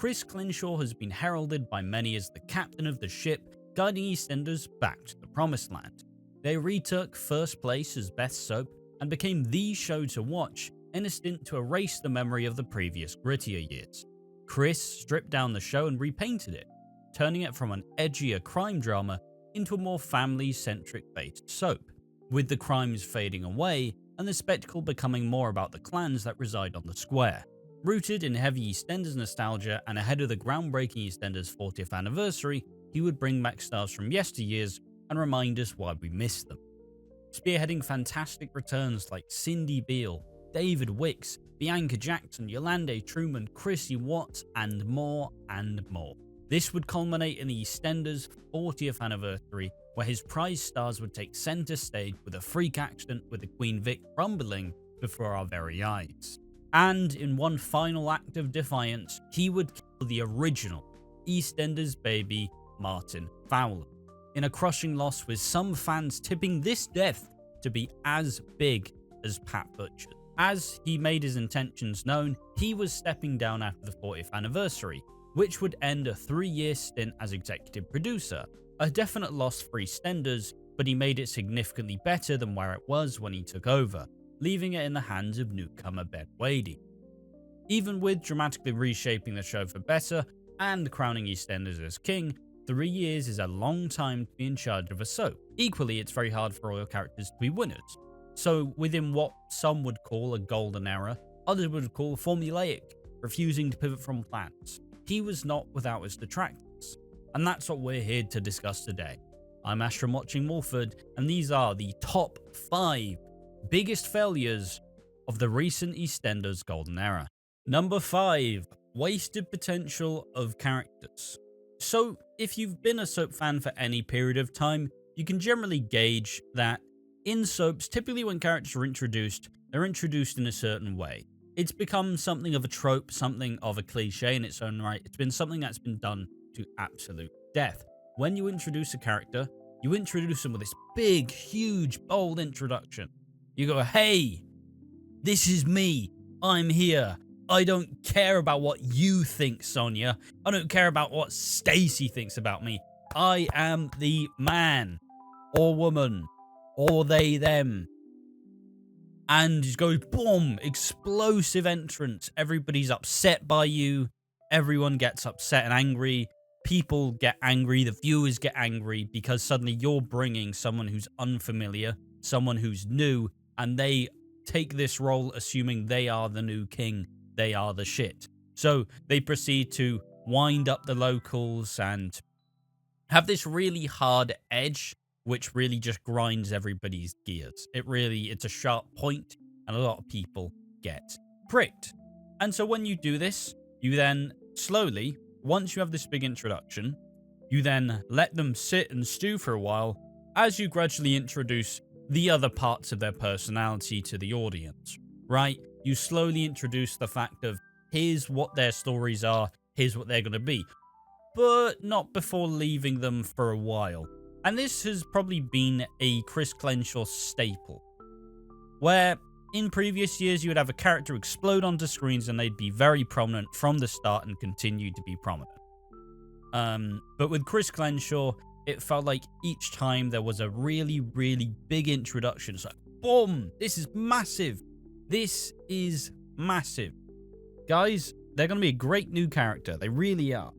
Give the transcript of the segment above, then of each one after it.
Chris Clenshaw has been heralded by many as the captain of the ship, guiding EastEnders back to the promised land. They retook first place as best soap and became the show to watch in a stint to erase the memory of the previous grittier years. Chris stripped down the show and repainted it, turning it from an edgier crime drama into a more family-centric based soap, with the crimes fading away and the spectacle becoming more about the clans that reside on the square. Rooted in heavy EastEnders nostalgia and ahead of the groundbreaking EastEnders 40th anniversary, he would bring back stars from yesteryears and remind us why we miss them. Spearheading fantastic returns like Cindy Beale, David Wicks, Bianca Jackson, Yolande Truman, Chrissy Watts, and more and more. This would culminate in the EastEnders 40th anniversary, where his prize stars would take centre stage with a freak accident with the Queen Vic rumbling before our very eyes. And in one final act of defiance, he would kill the original EastEnders baby, Martin Fowler, in a crushing loss, with some fans tipping this death to be as big as Pat Butcher. As he made his intentions known, he was stepping down after the 40th anniversary, which would end a 3-year stint as executive producer. A definite loss for EastEnders, but he made it significantly better than where it was when he took over, leaving it in the hands of newcomer Ben Wadey. Even with dramatically reshaping the show for better and crowning EastEnders as king, 3 years is a long time to be in charge of a soap. Equally, it's very hard for royal characters to be winners. So within what some would call a golden era, others would call formulaic, refusing to pivot from plans. He was not without his detractors, and that's what we're here to discuss today. I'm Ashram Watching Walford, and these are the top 5 biggest failures of the recent EastEnders golden era. Number 5, wasted potential of characters. So if you've been a soap fan for any period of time, you can generally gauge that in soaps, typically when characters are introduced, they're introduced in a certain way. It's become something of a trope, something of a cliche in its own right. It's been something that's been done to absolute death. When you introduce a character, you introduce them with this big, huge, bold introduction. You go, hey, this is me. I'm here. I don't care about what you think, Sonia. I don't care about what Stacy thinks about me. I am the man or woman or they, them. And just goes, boom, explosive entrance. Everybody's upset by you. Everyone gets upset and angry. People get angry. The viewers get angry because suddenly you're bringing someone who's unfamiliar, someone who's new, and they take this role assuming they are the new king. They are the shit. So they proceed to wind up the locals and have this really hard edge, which really just grinds everybody's gears. It's a sharp point, and a lot of people get pricked. And so when you do this, you then slowly, once you have this big introduction, you then let them sit and stew for a while as you gradually introduce the other parts of their personality to the audience, right? You slowly introduce the fact of, here's what their stories are, here's what they're going to be, but not before leaving them for a while. And this has probably been a Chris Clenshaw staple, where in previous years you would have a character explode onto screens and they'd be very prominent from the start and continue to be prominent. But with Chris Clenshaw, it felt like each time there was a really, really big introduction. It's like, boom, this is massive. This is massive. Guys, they're going to be a great new character. They really are.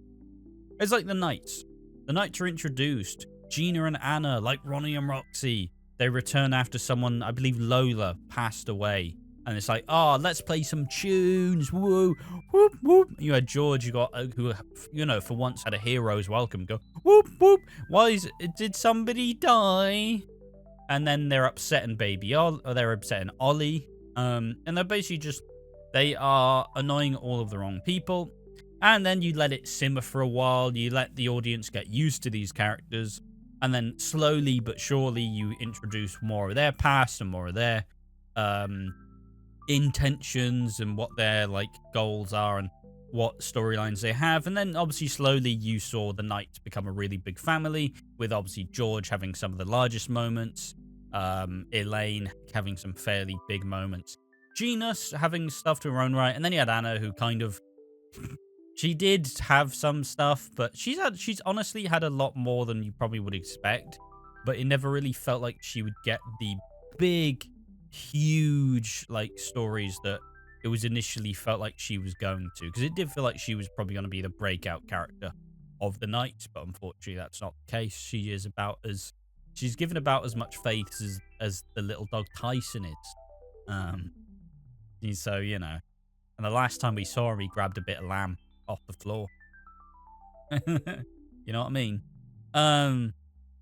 It's like the Knights. The Knights are introduced. Gina and Anna, like Ronnie and Roxy. They return after someone, I believe Lola, passed away. And it's like, let's play some tunes. Woo, whoop, whoop. You had George, who, for once had a hero's welcome. Go, whoop, whoop. Did somebody die? And then they're upsetting they're upsetting Ollie. And they're basically they are annoying all of the wrong people. And then you let it simmer for a while. You let the audience get used to these characters. And then slowly but surely you introduce more of their past and more of their intentions and what their goals are and what storylines they have. And then obviously slowly you saw the Knights become a really big family, with obviously George having some of the largest moments, Elaine having some fairly big moments, Gina having stuff to her own right, and then you had Anna, who kind of She did have some stuff, but she's honestly had a lot more than you probably would expect. But it never really felt like she would get the big, huge like stories that it was initially felt like she was going to. Because it did feel like she was probably going to be the breakout character of the night, but unfortunately that's not the case. She's given about as much faith as the little dog Tyson is. And so, you know. And the last time we saw him, he grabbed a bit of lamb off the floor. You know what I mean?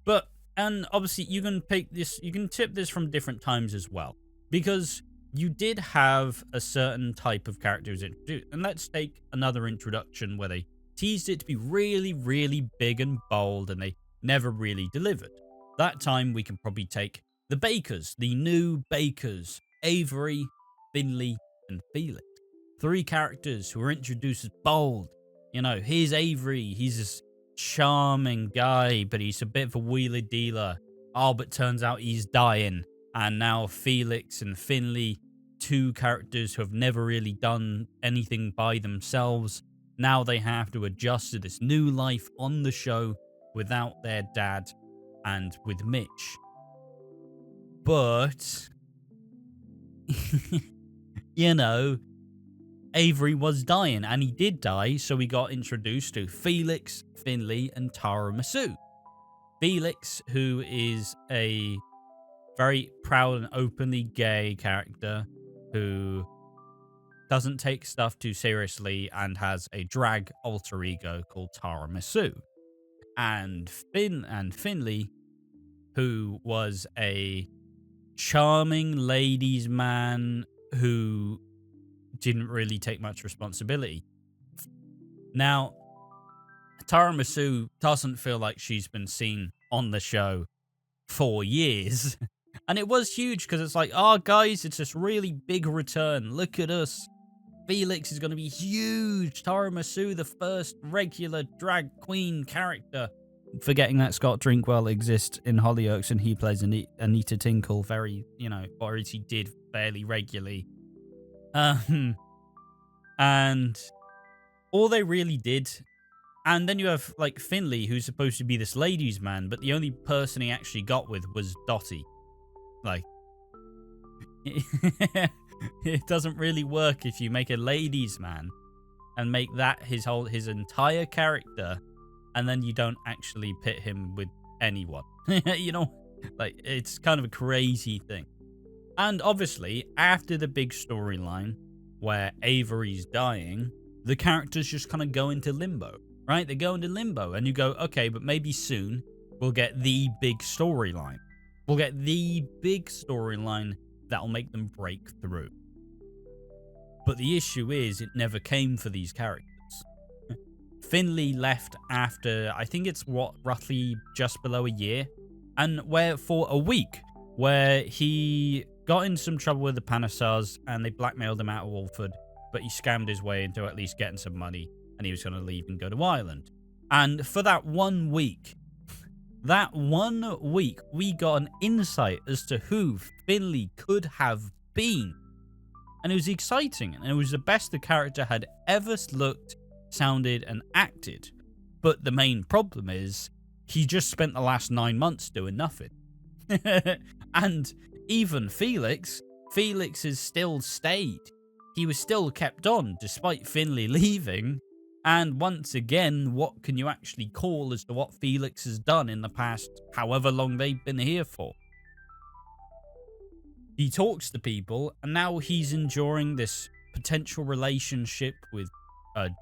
But, and obviously you can tip this from different times as well. Because you did have a certain type of character who's introduced. And let's take another introduction where they teased it to be really, really big and bold, and they never really delivered. That time we can probably take the Bakers, the new Bakers, Avery, Finley, and Felix. 3 characters who were introduced as bold. You know, here's Avery. He's this charming guy, but he's a bit of a wheeler dealer. Oh, but turns out he's dying. And now Felix and Finley, 2 characters who have never really done anything by themselves. Now they have to adjust to this new life on the show without their dad and with Mitch. But, you know, Avery was dying, and he did die, so we got introduced to Felix, Finley, and Tara Masu. Felix, who is a very proud and openly gay character who doesn't take stuff too seriously and has a drag alter ego called Tara Masu. And Finley, who was a charming ladies' man who didn't really take much responsibility. Now, Tara Masu doesn't feel like she's been seen on the show for years. And it was huge because it's like, oh, guys, it's this really big return. Look at us. Felix is going to be huge. Tara Masu, the first regular drag queen character. Forgetting that Scott Drinkwell exists in Hollyoaks and he plays Anita Tinkle very, you know, or as he did fairly regularly. And all they really did, and then you have like Finley, who's supposed to be this ladies' man, but the only person he actually got with was Dottie. Like, it doesn't really work if you make a ladies' man and make that his entire character, and then you don't actually pit him with anyone. You know, like, it's kind of a crazy thing. And obviously, after the big storyline where Avery's dying, the characters just kind of go into limbo, right? They go into limbo, and you go, okay, but maybe soon we'll get the big storyline. We'll get the big storyline that'll make them break through. But the issue is, it never came for these characters. Finley left after, I think it's roughly just below a year, and for a week, where he got in some trouble with the Panasars and they blackmailed him out of Walford, but he scammed his way into at least getting some money, and he was going to leave and go to Ireland. And for that 1 week, we got an insight as to who Finley could have been. And it was exciting, and it was the best the character had ever looked, sounded, and acted. But the main problem is, he just spent the last 9 months doing nothing. And even Felix has still stayed. He was still kept on, despite Finley leaving. And once again, what can you actually call as to what Felix has done in the past however long they've been here for? He talks to people, and now he's enduring this potential relationship with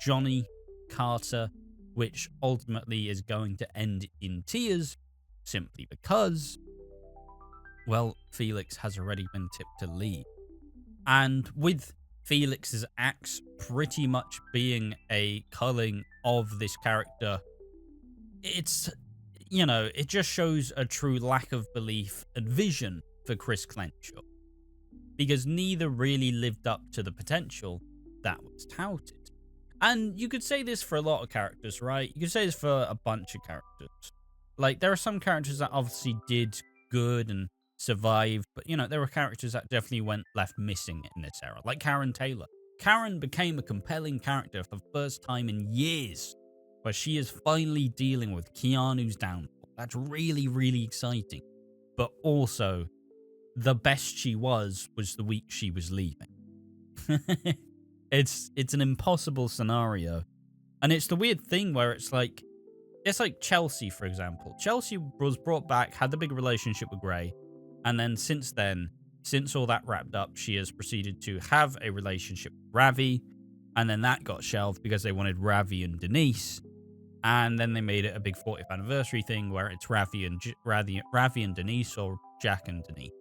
Johnny Carter, which ultimately is going to end in tears, simply because, well, Felix has already been tipped to leave. And with Felix's acts pretty much being a culling of this character, it's, you know, it just shows a true lack of belief and vision for Chris Clenshaw, because neither really lived up to the potential that was touted. And you could say this for a lot of characters, right? You could say this for a bunch of characters. Like, there are some characters that obviously did good and survived, but, you know, there were characters that definitely went left missing in this era, like Karen Taylor. Karen became a compelling character for the first time in years, where she is finally dealing with Keanu's downfall. That's really, really exciting. But also, the best she was the week she was leaving. It's an impossible scenario. And it's the weird thing where it's like Chelsea, for example. Chelsea was brought back, had the big relationship with Gray, and then, since all that wrapped up, she has proceeded to have a relationship with Ravi, and then that got shelved because they wanted Ravi and Denise, and then they made it a big 40th anniversary thing where it's Ravi and Denise, or Jack and Denise.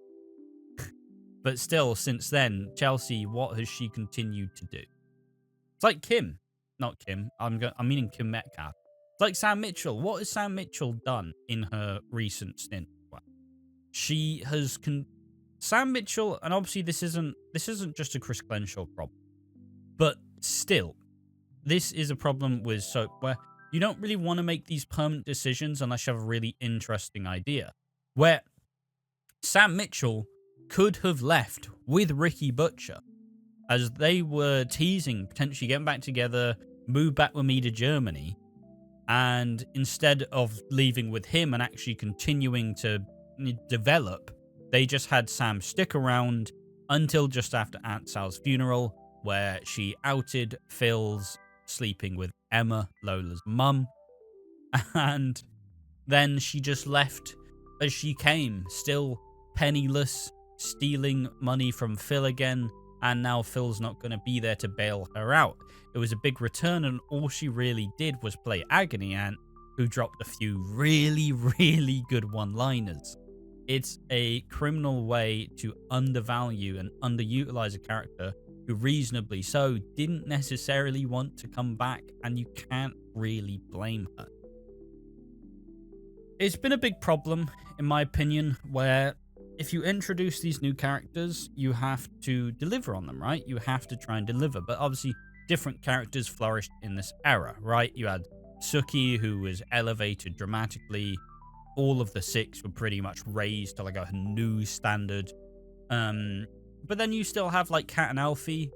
But still, since then, Chelsea, what has she continued to do? It's like Kim. Not Kim. I'm meaning Kim Metcalf. It's like Sam Mitchell. What has Sam Mitchell done in her recent stint? Well, she has... Sam Mitchell, and obviously this isn't just a Chris Clenshaw problem, but still, this is a problem with soap where you don't really want to make these permanent decisions unless you have a really interesting idea. Where Sam Mitchell could have left with Ricky Butcher, as they were teasing potentially getting back together, move back with me to Germany, and instead of leaving with him and actually continuing to develop, they just had Sam stick around until just after Aunt Sal's funeral, where she outed Phil's sleeping with Emma, Lola's mum, and then she just left as she came, still penniless, stealing money from Phil again, and now Phil's not going to be there to bail her out. It was a big return, and all she really did was play Agony Aunt, who dropped a few really, really good one-liners. It's a criminal way to undervalue and underutilize a character who reasonably so didn't necessarily want to come back, and you can't really blame her. It's been a big problem, in my opinion, where if you introduce these new characters, you have to deliver on them, right? You have to try and deliver, but obviously different characters flourished in this era, right? You had Suki, who was elevated dramatically. All of the six were pretty much raised to like a new standard. But then you still have like Kat and Alfie,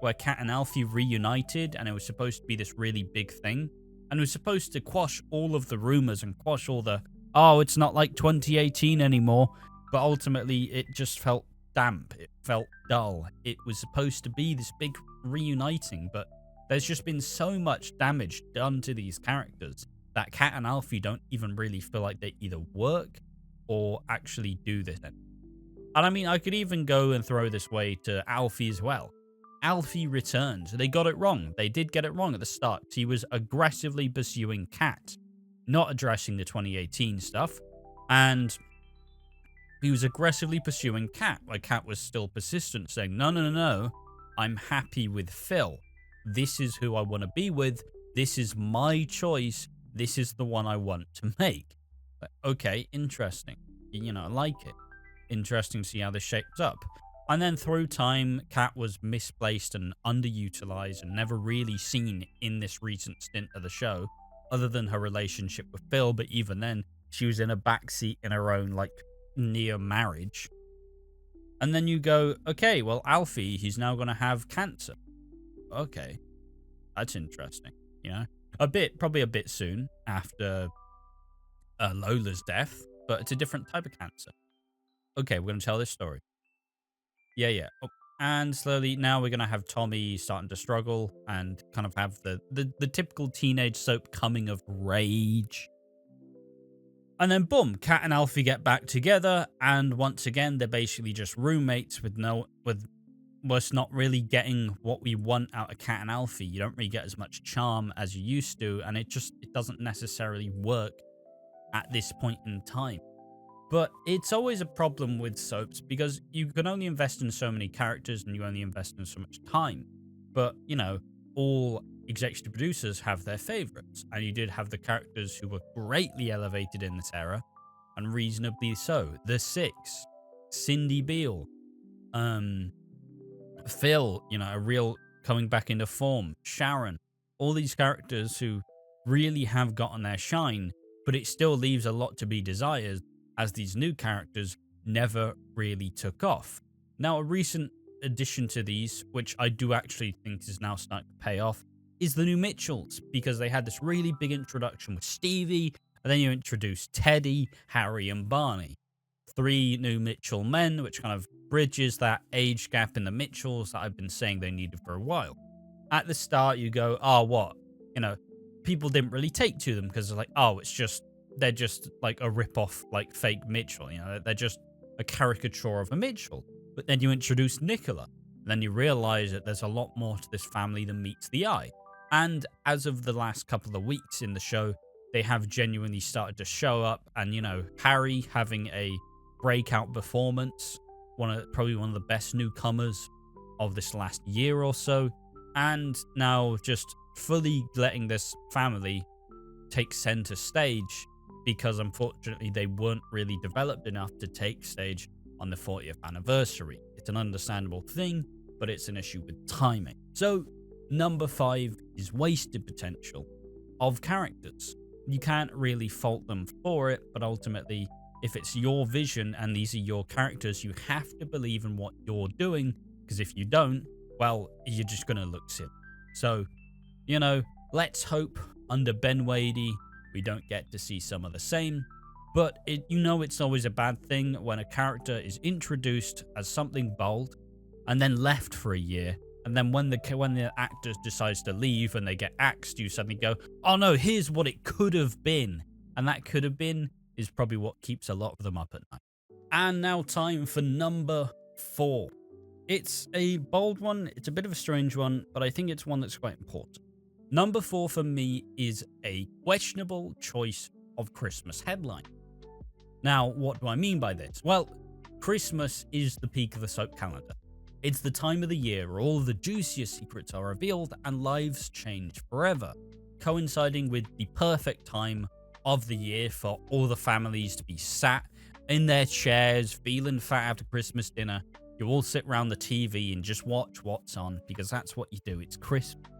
where Kat and Alfie reunited, and it was supposed to be this really big thing. And it was supposed to quash all of the rumors and quash all the, oh, it's not like 2018 anymore. But ultimately, it just felt damp. It felt dull. It was supposed to be this big reuniting, but there's just been so much damage done to these characters that Kat and Alfie don't even really feel like they either work or actually do this. And I mean, I could even go and throw this way to Alfie as well. Alfie returned. They got it wrong. They did get it wrong at the start. He was aggressively pursuing Kat, not addressing the 2018 stuff. And he was aggressively pursuing Kat, while Kat was still persistent, saying, no, I'm happy with Phil. This is who I want to be with. This is my choice. This is the one I want to make. But, okay, interesting. I like it. Interesting to see how this shapes up. And then through time, Kat was misplaced and underutilized and never really seen in this recent stint of the show, other than her relationship with Phil. But even then, she was in a backseat in her own, like, near marriage. And then you go, okay, well, Alfie, he's now going to have cancer. Okay, that's interesting, probably a bit soon after Lola's death, but it's a different type of cancer. Okay, we're going to tell this story. Yeah. Oh, and slowly now we're going to have Tommy starting to struggle and kind of have the typical teenage soap coming of rage. And then boom, Kat and Alfie get back together, and once again they're basically just roommates with us not really getting what we want out of Kat and Alfie. You don't really get as much charm as you used to, and it doesn't necessarily work at this point in time. But it's always a problem with soaps because you can only invest in so many characters and you only invest in so much time. But, all executive producers have their favorites, and you did have the characters who were greatly elevated in this era, and reasonably so. The Six, Cindy Beale, Phil, a real coming back into form, Sharon, all these characters who really have gotten their shine, but it still leaves a lot to be desired, as these new characters never really took off. Now, a recent addition to these, which I do actually think is now starting to pay off, is the new Mitchells, because they had this really big introduction with Stevie, and then you introduce Teddy, Harry, and Barney. 3 new Mitchell men, which kind of bridges that age gap in the Mitchells that I've been saying they needed for a while. At the start, you go, oh, what? You know, people didn't really take to them because they're like, oh, they're just like a rip-off, like fake Mitchell. You know, they're just a caricature of a Mitchell. But then you introduce Nicola, and then you realize that there's a lot more to this family than meets the eye. And as of the last couple of weeks in the show, they have genuinely started to show up, and, you know, Harry having a breakout performance, probably one of the best newcomers of this last year or so, and now just fully letting this family take center stage, because unfortunately they weren't really developed enough to take stage on the 40th anniversary. It's an understandable thing, but it's an issue with timing. So number 5 is wasted potential of characters. You can't really fault them for it, but ultimately, if it's your vision and these are your characters, you have to believe in what you're doing, because if you don't, well, you're just going to look silly. So, you know, let's hope under Ben Wadey we don't get to see some of the same, but it's always a bad thing when a character is introduced as something bold and then left for a year, and then when the actor decides to leave and they get axed, you suddenly go, oh no, here's what it could have been. And that could have been is probably what keeps a lot of them up at night. And now time for number 4. It's a bold one, it's a bit of a strange one, but I think it's one that's quite important. Number 4 for me is a questionable choice of Christmas headline. Now, what do I mean by this? Well, Christmas is the peak of the soap calendar. It's the time of the year where all the juiciest secrets are revealed and lives change forever, coinciding with the perfect time of the year for all the families to be sat in their chairs, feeling fat after Christmas dinner. You all sit around the TV and just watch what's on, because that's what you do. It's Christmas.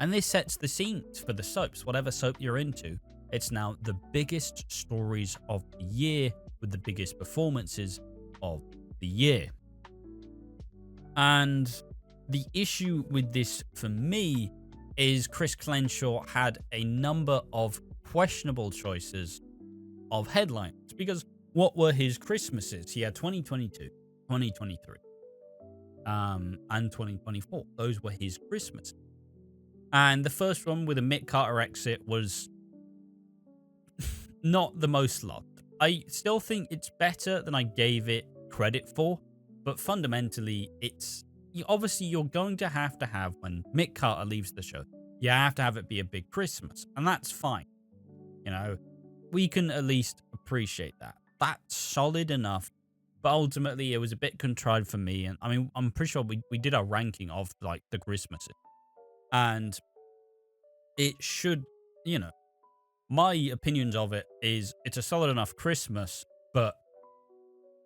And this sets the scenes for the soaps, whatever soap you're into. It's now the biggest stories of the year with the biggest performances of the year. And the issue with this for me is Chris Clenshaw had a number of questionable choices of headlines, because what were his Christmases? He had 2022, 2023, and 2024. Those were his Christmases. And the first one with a Mick Carter exit was not the most loved. I still think it's better than I gave it credit for, but fundamentally, obviously you're going to have when Mick Carter leaves the show, you have to have it be a big Christmas, and that's fine. You know, we can at least appreciate that. That's solid enough, but ultimately it was a bit contrived for me. And I mean, I'm pretty sure we did our ranking of like the Christmases, and it should, you know, my opinions of it is it's a solid enough Christmas,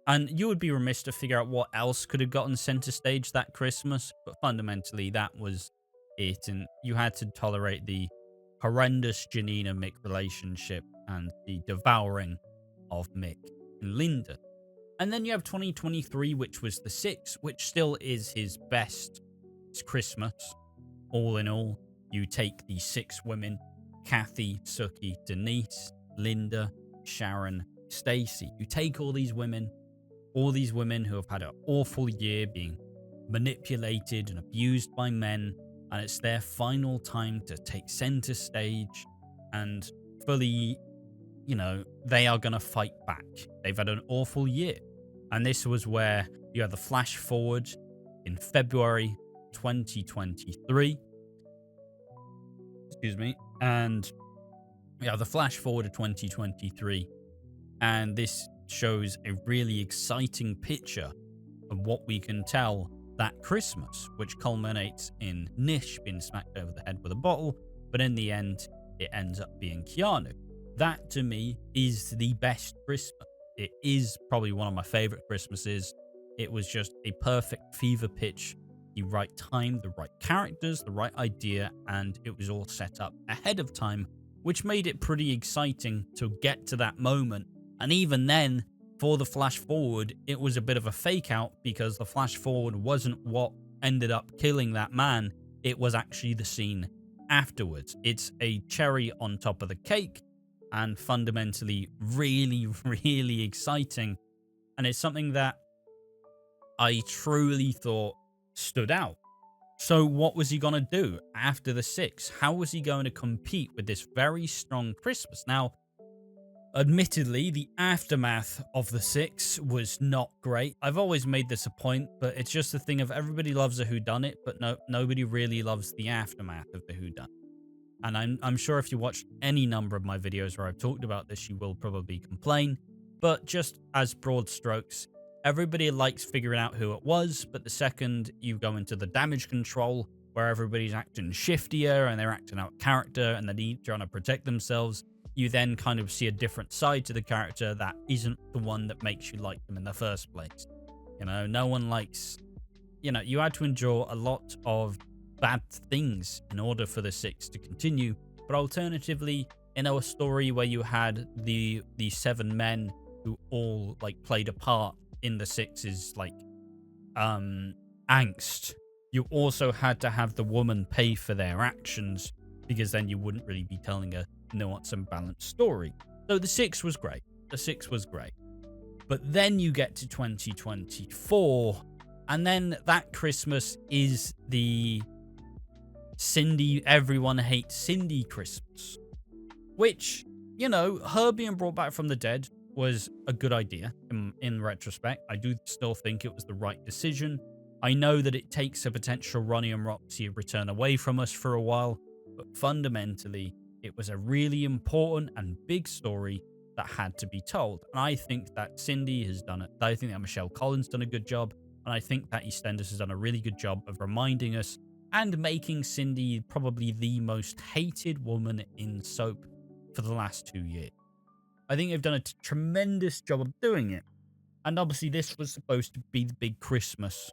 and you would be remiss to figure out what else could have gotten center stage that Christmas, but fundamentally that was it, and you had to tolerate the horrendous Janina-Mick relationship and the devouring of Mick and Linda. And then you have 2023, which was the 6th, which still is his best Christmas. All in all, you take the 6 women, Kathy, Sookie, Denise, Linda, Sharon, Stacey. You take all these women who have had an awful year being manipulated and abused by men, and it's their final time to take center stage and fully, you know, they are going to fight back. They've had an awful year. And this was where you have the flash forward in February 2023. Excuse me. And yeah, the flash forward to 2023. And this shows a really exciting picture of what we can tell that Christmas, which culminates in Nish being smacked over the head with a bottle, but in the end, it ends up being Keanu. That, to me, is the best Christmas. It is probably one of my favorite Christmases. It was just a perfect fever pitch, the right time, the right characters, the right idea, and it was all set up ahead of time, which made it pretty exciting to get to that moment. And even then, for the flash forward, it was a bit of a fake out because the flash forward wasn't what ended up killing that man. It was actually the scene afterwards. It's a cherry on top of the cake and fundamentally really, really exciting. And it's something that I truly thought stood out. So what was he going to do after the 6? How was he going to compete with this very strong Christmas? Now, admittedly, the aftermath of the 6 was not great. I've always made this a point, but it's just a thing of everybody loves a whodunit, but nobody really loves the aftermath of the whodunit. And I'm sure if you watched any number of my videos where I've talked about this, you will probably complain. But just as broad strokes, everybody likes figuring out who it was, but the second you go into the damage control, where everybody's acting shiftier and they're acting out character and they're trying to protect themselves, you then kind of see a different side to the character that isn't the one that makes you like them in the first place. You know, no one likes... You know, you had to endure a lot of bad things in order for the 6 to continue, but alternatively, you know, a story where you had the 7 men who all, like, played a part in the 6's, like, angst. You also had to have the woman pay for their actions, because then you wouldn't really be telling a nuanced and balanced story. So the 6 was great. The 6 was great. But then you get to 2024, and then that Christmas is the Cindy, everyone hates Cindy Christmas. Which, you know, her being brought back from the dead was a good idea in retrospect. I do still think it was the right decision. I know that it takes a potential Ronnie and Roxy return away from us for a while, but fundamentally, it was a really important and big story that had to be told. And I think that Cindy has done it. I think that Michelle Collins done a good job. And I think that EastEnders has done a really good job of reminding us and making Cindy probably the most hated woman in soap for the last 2 years. I think they've done a tremendous job of doing it. And obviously this was supposed to be the big Christmas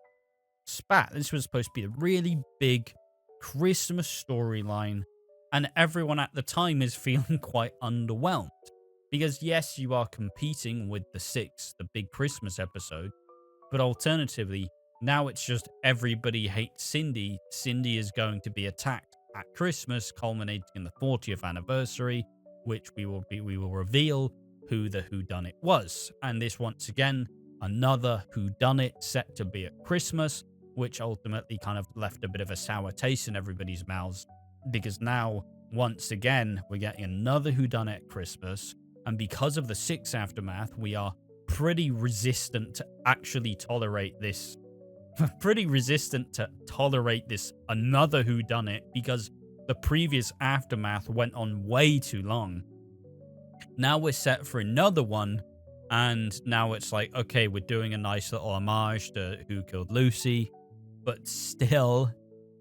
spat. This was supposed to be a really big Christmas storyline. And everyone at the time is feeling quite underwhelmed. Because yes, you are competing with the 6, the big Christmas episode. But alternatively, now it's just everybody hates Cindy. Cindy is going to be attacked at Christmas, culminating in the 40th anniversary, which we will reveal who the whodunit was. And this, once again, another whodunit set to be at Christmas, which ultimately kind of left a bit of a sour taste in everybody's mouths, because now, once again, we're getting another whodunit at Christmas, and because of the 6 aftermath, we are pretty resistant to actually tolerate this. Pretty resistant to tolerate this another whodunit, because the previous aftermath went on way too long. Now we're set for another one, and now it's like, okay, we're doing a nice little homage to Who Killed Lucy, but still,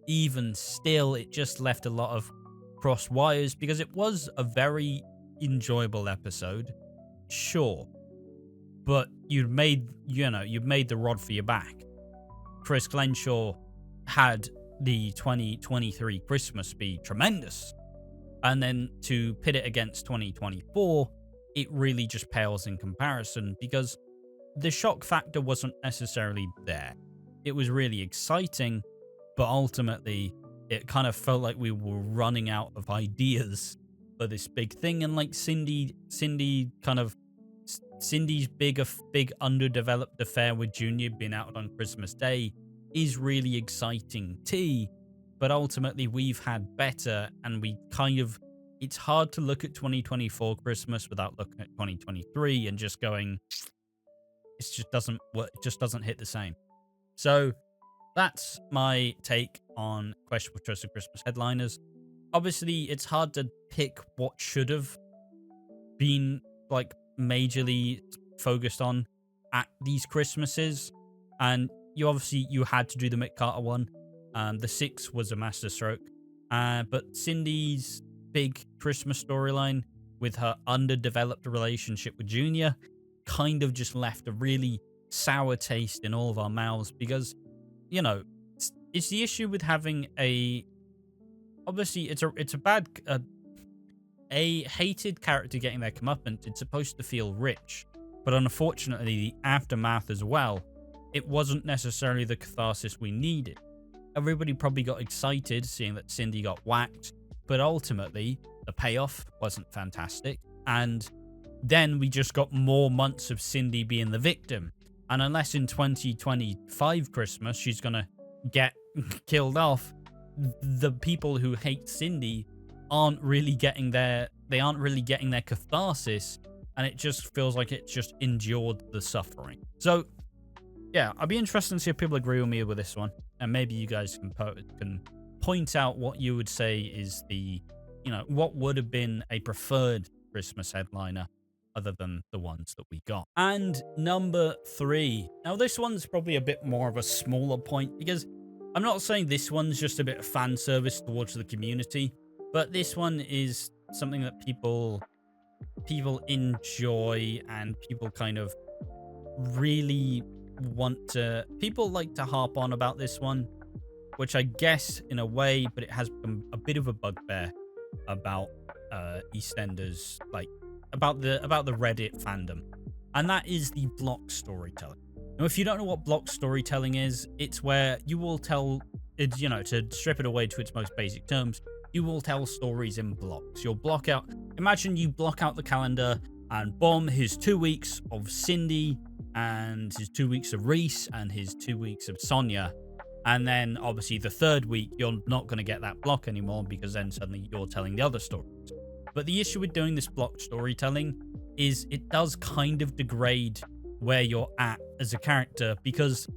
even still, it just left a lot of cross wires, because it was a very enjoyable episode, sure, but you've made the rod for your back. Chris Clenshaw had the 2023 Christmas be tremendous, and then to pit it against 2024, it really just pales in comparison, because the shock factor wasn't necessarily there. It was really exciting, but ultimately it kind of felt like we were running out of ideas for this big thing. And like Cindy's big underdeveloped affair with Junior being out on Christmas Day is really exciting tea, but ultimately we've had better, and it's hard to look at 2024 Christmas without looking at 2023 and just going, it just doesn't work, it just doesn't hit the same. So that's my take on Questionable Choice of Christmas headliners. Obviously, it's hard to pick what should have been like majorly focused on at these Christmases, and you had to do the Mick Carter one. The 6 was a masterstroke, but Cindy's big Christmas storyline with her underdeveloped relationship with Junior kind of just left a really sour taste in all of our mouths, because, you know, it's the issue with having obviously it's a bad a hated character getting their comeuppance. It's supposed to feel rich, But unfortunately, the aftermath as well, it wasn't necessarily the catharsis we needed. Everybody probably got excited seeing that Cindy got whacked, but ultimately, the payoff wasn't fantastic. And then we just got more months of Cindy being the victim. And unless in 2025 Christmas she's going to get killed off, the people who hate Cindy aren't really getting their catharsis, and it just feels like it just endured the suffering. So yeah, I'd be interested to see if people agree with me with this one, and maybe you guys can point out what you would say is the, what would have been a preferred Christmas headliner other than the ones that we got. And number 3. Now, this one's probably a bit more of a smaller point, because I'm not saying this one's just a bit of fan service towards the community, but this one is something that people enjoy, and people kind of really people like to harp on about this one, which I guess in a way, but it has become a bit of a bugbear about EastEnders, like about the Reddit fandom, and that is the block storytelling. Now, if you don't know what block storytelling is, it's where you will tell it, to strip it away to its most basic terms, you will tell stories in blocks. Imagine you block out the calendar, and boom, here's 2 weeks of Cindy, and his 2 weeks of Reese, and his 2 weeks of Sonia. And then obviously the third week, you're not going to get that block anymore, because then suddenly you're telling the other stories. But the issue with doing this block storytelling is it does kind of degrade where you're at as a character, because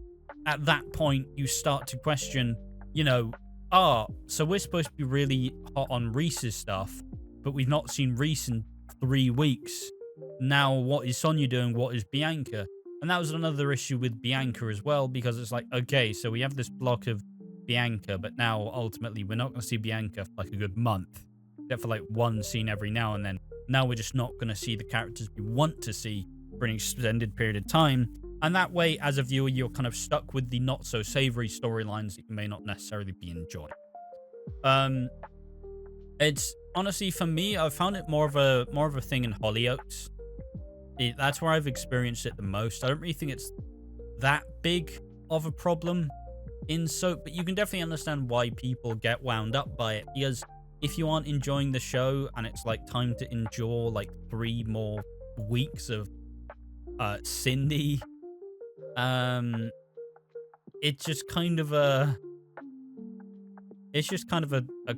at that point you start to question, so we're supposed to be really hot on Reese's stuff, but we've not seen Reese in 3 weeks. Now, what is Sonia doing? What is Bianca? And that was another issue with Bianca as well, because it's like, okay, so we have this block of Bianca, but now ultimately we're not going to see Bianca for like a good month, except for like one scene every now and then. Now we're just not going to see the characters we want to see for an extended period of time. And that way, as a viewer, you're kind of stuck with the not so savory storylines that you may not necessarily be enjoying. It's honestly, for me, I've found it more of a thing in Hollyoaks. That's where I've experienced it the most. I don't really think it's that big of a problem in soap, but you can definitely understand why people get wound up by it, because if you aren't enjoying the show and it's like time to endure like 3 more weeks of Cindy, it's just kind of a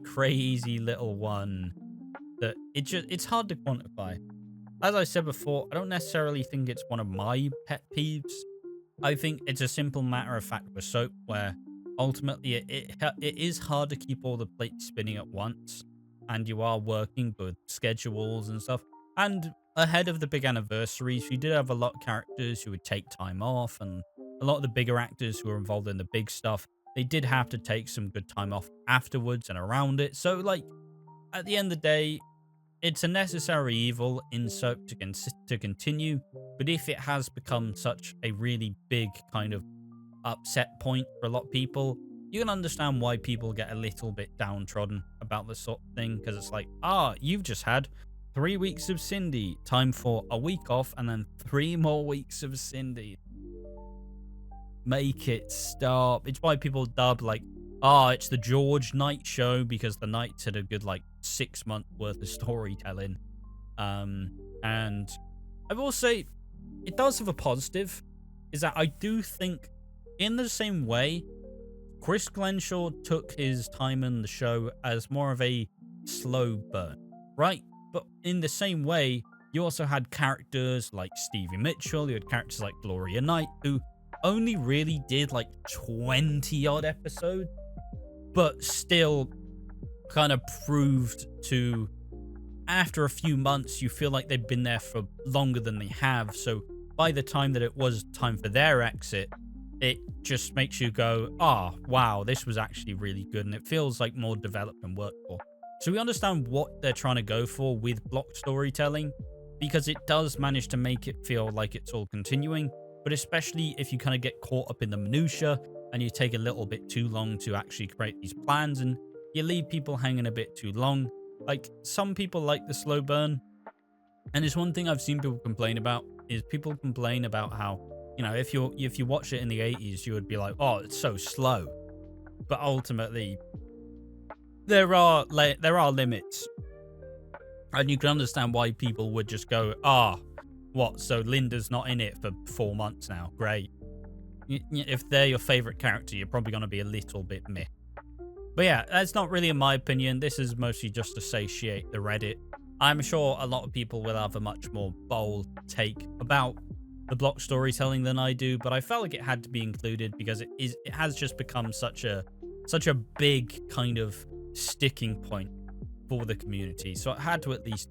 crazy little one that it's hard to quantify. As I said before, I don't necessarily think it's one of my pet peeves. I think it's a simple matter of fact for soap where ultimately it is hard to keep all the plates spinning at once, and you are working with schedules and stuff. And ahead of the big anniversaries, we did have a lot of characters who would take time off, and a lot of the bigger actors who were involved in the big stuff, they did have to take some good time off afterwards and around it. So, like, at the end of the day, it's a necessary evil in soap to continue, but if it has become such a really big kind of upset point for a lot of people, you can understand why people get a little bit downtrodden about this sort of thing, because it's like, you've just had 3 weeks of Cindy, time for a week off, and then 3 more weeks of Cindy. Make it stop. It's why people dub like, it's the George Knight show, because the Knights had a good like 6 month worth of storytelling. And I will say it does have a positive, is that I do think in the same way Chris Clenshaw took his time in the show as more of a slow burn, right? But in the same way, you also had characters like Stevie Mitchell, you had characters like Gloria Knight, who only really did like 20 odd episodes, but still kind of proved to, after a few months, you feel like they've been there for longer than they have. So by the time that it was time for their exit, it just makes you go, wow, this was actually really good. And it feels like more developed and worked for. So we understand what they're trying to go for with block storytelling, because it does manage to make it feel like it's all continuing. But especially if you kind of get caught up in the minutia and you take a little bit too long to actually create these plans, and you leave people hanging a bit too long. Like, some people like the slow burn, and it's one thing I've seen people complain about is people complain about how, if you watch it in the 80s, you would be like, oh, it's so slow. But ultimately, there are limits. And you can understand why people would just go, what, so Linda's not in it for 4 months now, great. If they're your favourite character, you're probably going to be a little bit meh. But yeah, that's not really in my opinion. This is mostly just to satiate the Reddit. I'm sure a lot of people will have a much more bold take about the block storytelling than I do, but I felt like it had to be included because it has just become such a big kind of sticking point for the community. So I had to at least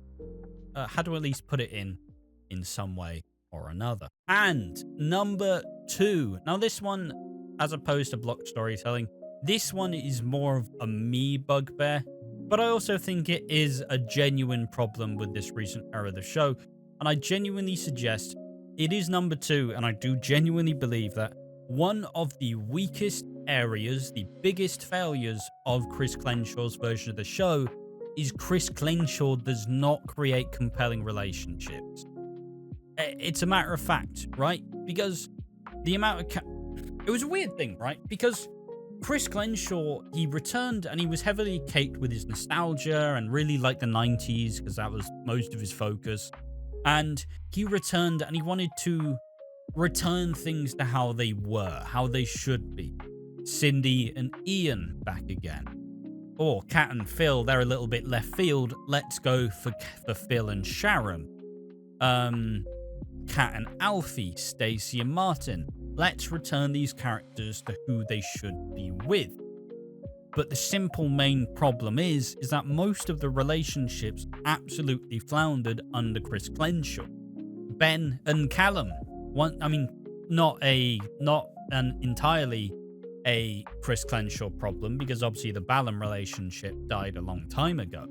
put it in some way or another. And number 2. Now this one, as opposed to block storytelling, this one is more of a me bugbear, but I also think it is a genuine problem with this recent era of the show, and I genuinely suggest it is number 2, and I do genuinely believe that one of the weakest areas, the biggest failures of Chris Clenshaw's version of the show is Chris Clenshaw does not create compelling relationships. It's a matter of fact, right? Because the amount of... It was a weird thing, right? Because Chris Clenshaw, he returned and he was heavily caked with his nostalgia and really liked the 90s because that was most of his focus. And he returned and he wanted to return things to how they were, how they should be. Cindy and Ian back again. Or Kat and Phil, they're a little bit left field. Let's go for Phil and Sharon. Kat and Alfie, Stacey and Martin. Let's return these characters to who they should be with. But the simple main problem is that most of the relationships absolutely floundered under Chris Clenshaw. Ben and Callum. Not an entirely a Chris Clenshaw problem, because obviously the Ballum relationship died a long time ago.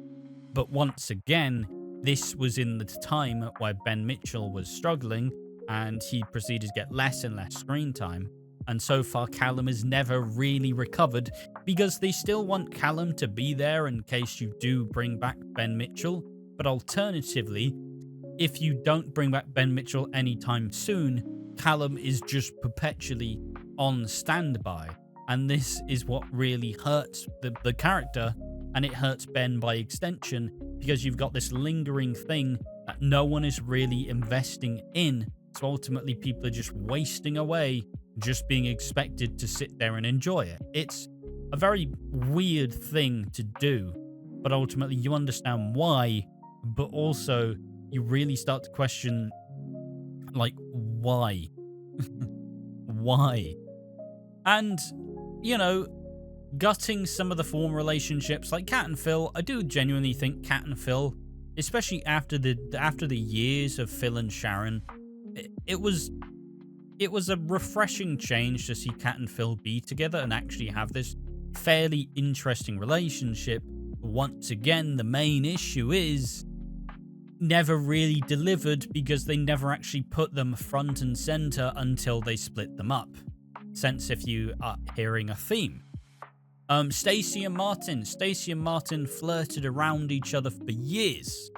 But once again, this was in the time where Ben Mitchell was struggling and he proceeded to get less and less screen time. And so far, Callum has never really recovered because they still want Callum to be there in case you do bring back Ben Mitchell. But alternatively, if you don't bring back Ben Mitchell anytime soon, Callum is just perpetually on standby. And this is what really hurts the character, and it hurts Ben by extension, because you've got this lingering thing that no one is really investing in. So ultimately, people are just wasting away, just being expected to sit there and enjoy it. It's a very weird thing to do, but ultimately you understand why, but also you really start to question, like, why? Why? And, gutting some of the former relationships, like Kat and Phil, I do genuinely think Kat and Phil, especially after the years of Phil and Sharon, it was a refreshing change to see Kat and Phil be together and actually have this fairly interesting relationship. Once again, the main issue is never really delivered because they never actually put them front and center until they split them up. Sense if you are hearing a theme. Stacey and Martin flirted around each other for years.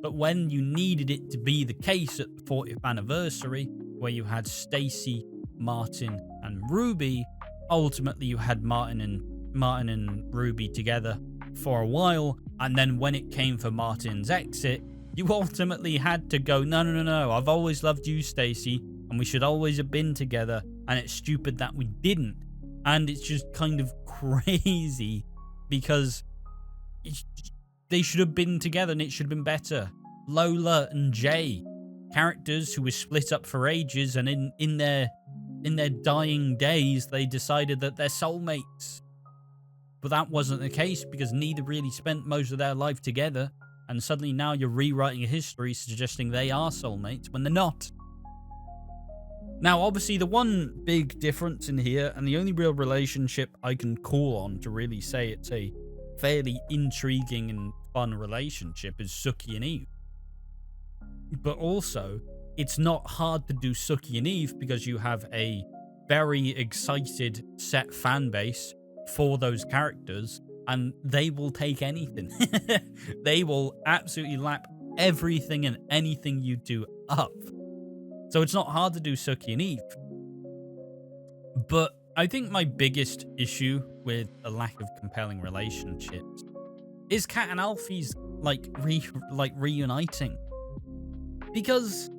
But when you needed it to be the case at the 40th anniversary, where you had Stacey, Martin, and Ruby, ultimately you had Martin and Ruby together for a while, and then when it came for Martin's exit, you ultimately had to go, no, I've always loved you, Stacey, and we should always have been together, and it's stupid that we didn't. And it's just kind of crazy, because they should have been together and it should have been better. Lola and Jay, characters who were split up for ages, and in their dying days, they decided that they're soulmates. But that wasn't the case, because neither really spent most of their life together, and suddenly now you're rewriting a history suggesting they are soulmates when they're not. Now, obviously, the one big difference in here, and the only real relationship I can call on to really say it's a fairly intriguing and fun relationship, is Sookie and Eve. But also, it's not hard to do Sookie and Eve because you have a very excited set fan base for those characters, and they will take anything. They will absolutely lap everything and anything you do up. So it's not hard to do Sookie and Eve. But I think my biggest issue with the lack of compelling relationships is Kat and Alfie's reuniting. Because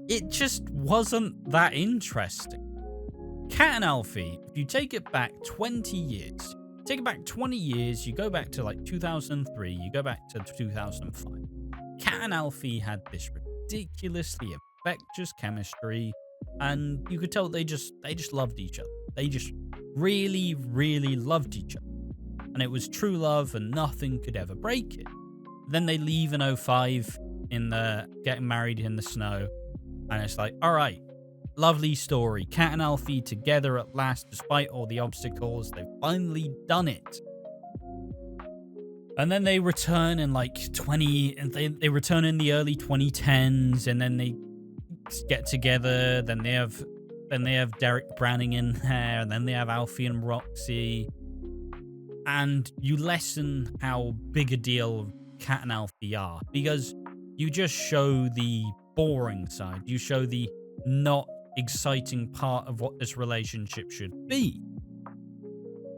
it just wasn't that interesting. Kat and Alfie, if you take it back 20 years, you go back to like 2003, you go back to 2005. Kat and Alfie had this ridiculously infectious chemistry, and you could tell they just loved each other. They just really, really loved each other. And it was true love, and nothing could ever break it. Then they leave in 2005 in the getting married in the snow, and it's like, all right, lovely story. Kat and Alfie together at last, despite all the obstacles. They've finally done it. And then they return in they return in the early 2010s, and then they get together. Then they have Derek Branning in there, and then they have Alfie and Roxy. And you lessen how big a deal Kat and Alfie are, because you just show the boring side. You show the not exciting part of what this relationship should be.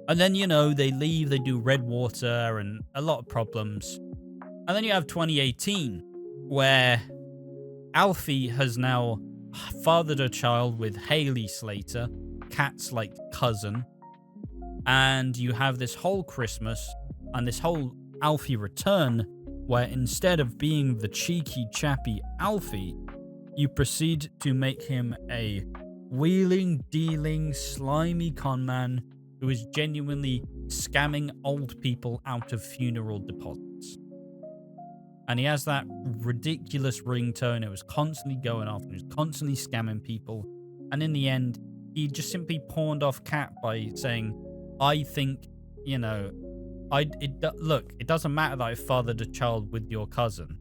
And then, they leave, they do Redwater and a lot of problems. And then you have 2018, where Alfie has now fathered a child with Hayley Slater, Kat's cousin. And you have this whole Christmas and this whole Alfie return, where instead of being the cheeky, chappy Alfie, you proceed to make him a wheeling, dealing, slimy conman who is genuinely scamming old people out of funeral deposits. And he has that ridiculous ringtone. It was constantly going off and he was constantly scamming people. And in the end, he just simply pawned off Kat by saying, I think, it doesn't matter that I fathered a child with your cousin.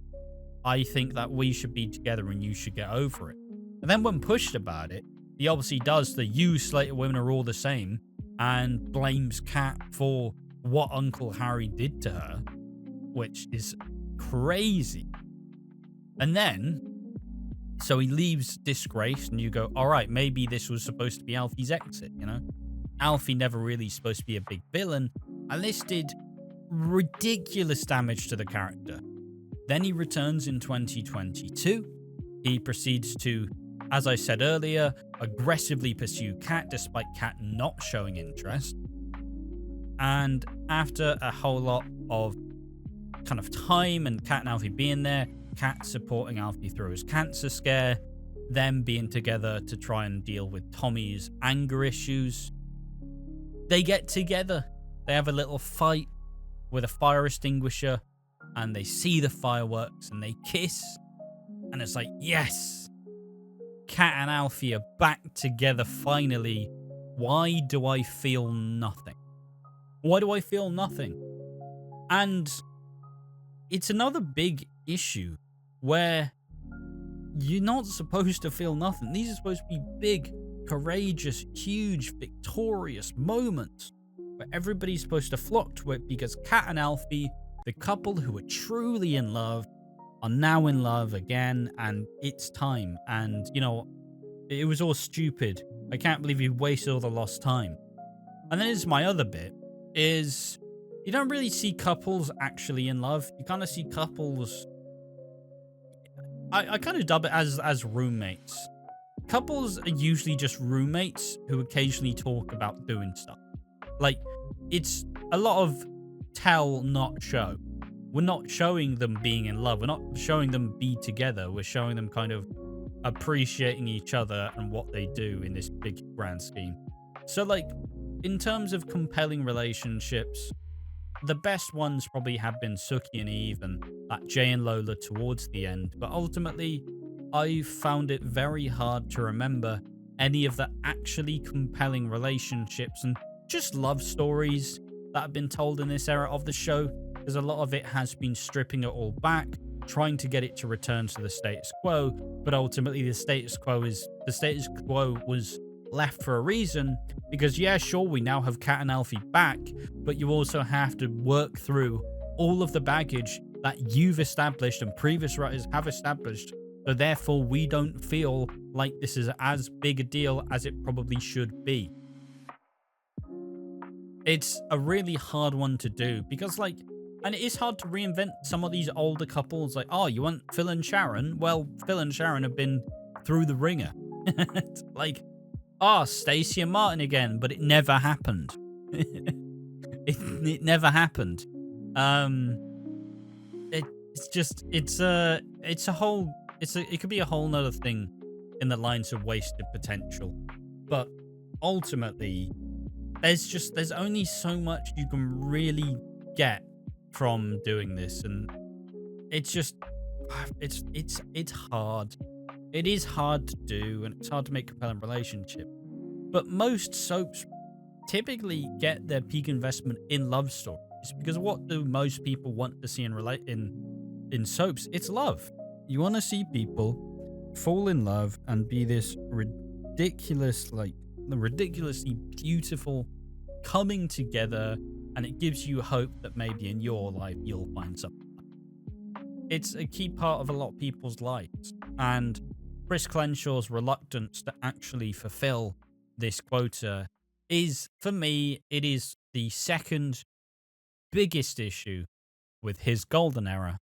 I think that we should be together and you should get over it. And then when pushed about it, he obviously does the you Slater women are all the same and blames Kat for what Uncle Harry did to her, which is crazy. And then, so he leaves disgraced, and you go, all right, maybe this was supposed to be Alfie's exit, Alfie never really supposed to be a big villain, and this did ridiculous damage to the character. Then he returns in 2022. He proceeds to, as I said earlier, aggressively pursue Kat despite Kat not showing interest. And after a whole lot of kind of time and Kat and Alfie being there, Kat supporting Alfie through his cancer scare, them being together to try and deal with Tommy's anger issues, they get together. They have a little fight with a fire extinguisher, and they see the fireworks and they kiss, and it's like, yes, Kat and Alfie are back together finally. Why do I feel nothing? Why do I feel nothing? And it's another big issue where you're not supposed to feel nothing. These are supposed to be big, courageous, huge, victorious moments where everybody's supposed to flock to it, because Kat and Alfie, the couple who are truly in love, are now in love again, and it's time. And, it was all stupid. I can't believe you wasted all the lost time. And then it's my other bit, is you don't really see couples actually in love. You kind of see couples, I kind of dub it as roommates. Couples are usually just roommates who occasionally talk about doing stuff. It's a lot of tell, not show. We're not showing them being in love. We're not showing them be together. We're showing them kind of appreciating each other and what they do in this big grand scheme. So, in terms of compelling relationships, the best ones probably have been Sookie and Eve and that Jay and Lola towards the end. But ultimately, I found it very hard to remember any of the actually compelling relationships and just love stories that have been told in this era of the show, because a lot of it has been stripping it all back, trying to get it to return to the status quo, but ultimately the status quo was left for a reason, because sure, we now have Kat and Alfie back, but you also have to work through all of the baggage that you've established and previous writers have established So therefore, we don't feel like this is as big a deal as it probably should be. It's a really hard one to do because, like, and it is hard to reinvent some of these older couples. Like, oh, you want Phil and Sharon? Well, Phil and Sharon have been through the ringer. Like, oh, Stacey and Martin again, but it never happened. It never happened. It could be a whole nother thing in the lines of wasted potential, but ultimately, there's only so much you can really get from doing this, and it's hard. It is hard to do, and it's hard to make compelling relationship. But most soaps typically get their peak investment in love stories, because what do most people want to see in soaps? It's love. You want to see people fall in love and be this ridiculously beautiful coming together, and it gives you hope that maybe in your life you'll find something. It's a key part of a lot of people's lives, and Chris Clenshaw's reluctance to actually fulfill this quota is, for me, it is the second biggest issue with his golden era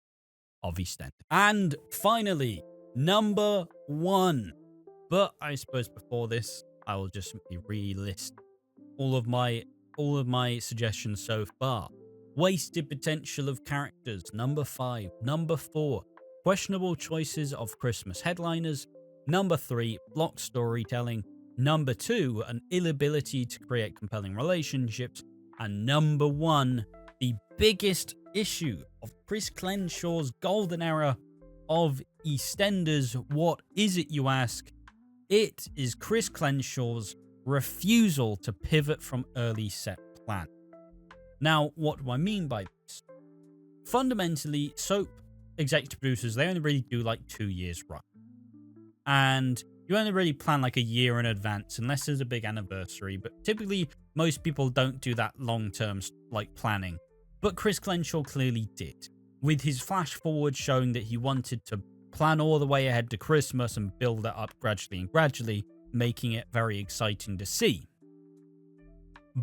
of EastEnders. And finally, number 1. But I suppose before this, I will just simply relist all of my suggestions so far. Wasted potential of characters, number 5. Number 4, questionable choices of Christmas headliners. Number 3, block storytelling. Number 2, an inability to create compelling relationships. And number 1, the biggest issue of Chris Clenshaw's golden era of EastEnders. What is it, you ask? It is Chris Clenshaw's refusal to pivot from early set plan. Now, what do I mean by this? Fundamentally, soap executive producers, they only really do like 2 years run. And you only really plan like a year in advance unless there's a big anniversary, but typically most people don't do that long-term like planning. But Chris Clenshaw clearly did, with his flash forward showing that he wanted to plan all the way ahead to Christmas and build that up gradually, making it very exciting to see.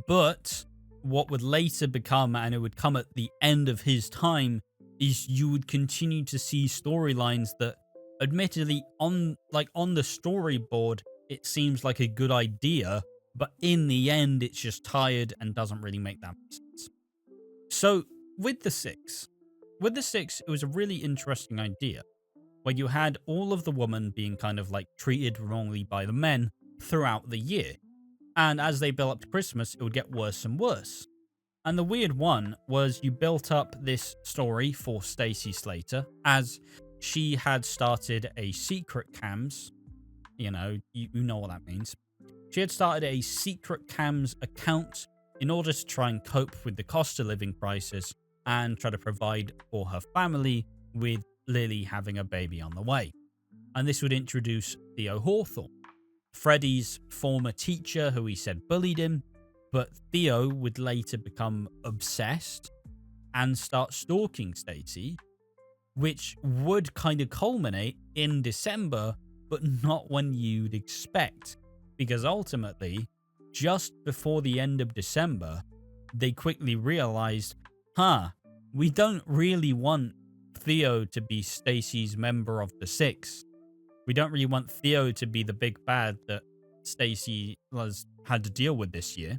But what would later become, and it would come at the end of his time, is you would continue to see storylines that, admittedly, on the storyboard, it seems like a good idea, but in the end, it's just tired and doesn't really make that sense. So, with the six, it was a really interesting idea, where you had all of the women being kind of like treated wrongly by the men throughout the year. And as they built up to Christmas, it would get worse and worse. And the weird one was you built up this story for Stacey Slater as she had started a secret cams. You know what that means. She had started a secret cams account in order to try and cope with the cost of living crisis and try to provide for her family, with Lily having a baby on the way. And this would introduce Theo Hawthorne, Freddie's former teacher who he said bullied him, but Theo would later become obsessed and start stalking Stacey, which would kind of culminate in December, but not when you'd expect, because ultimately, just before the end of December, they quickly realized, we don't really want Theo to be Stacey's member of the six. We don't really want Theo to be the big bad that Stacey had to deal with this year.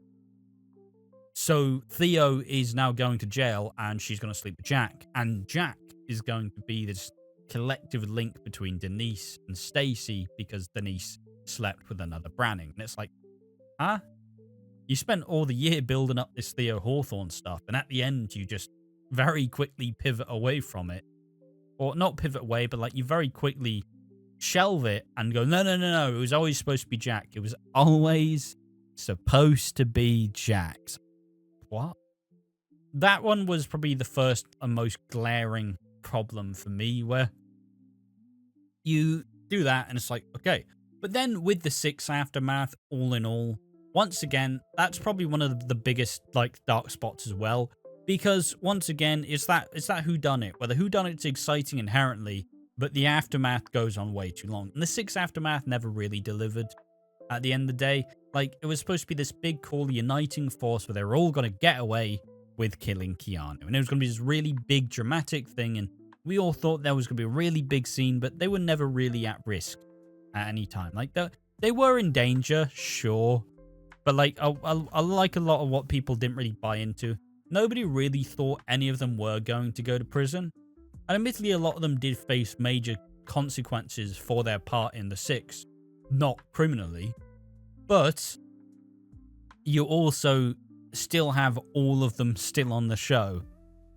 So Theo is now going to jail and she's going to sleep with Jack. And Jack is going to be this collective link between Denise and Stacey because Denise slept with another Branning. And it's like, you spent all the year building up this Theo Hawthorne stuff, and at the end you just very quickly pivot away from it. Or not pivot away, but like you very quickly shelve it and go, no, it was always supposed to be Jack. It was always supposed to be Jack. What? That one was probably the first and most glaring problem for me, where you do that and it's like, okay. But then with the six aftermath, all in all, once again, that's probably one of the biggest like dark spots as well. Because once again, it's that whodunit. Where the whodunit's exciting inherently, But the aftermath goes on way too long. And the sixth aftermath never really delivered at the end of the day. Like, it was supposed to be this big, cool, uniting force where they were all going to get away with killing Keanu. And it was going to be this really big, dramatic thing. And we all thought there was going to be a really big scene, but they were never really at risk at any time. Like, they were in danger, sure. But, like, I like a lot of what people didn't really buy into. Nobody really thought any of them were going to go to prison. And admittedly, a lot of them did face major consequences for their part in the six. Not criminally. But you also still have all of them still on the show.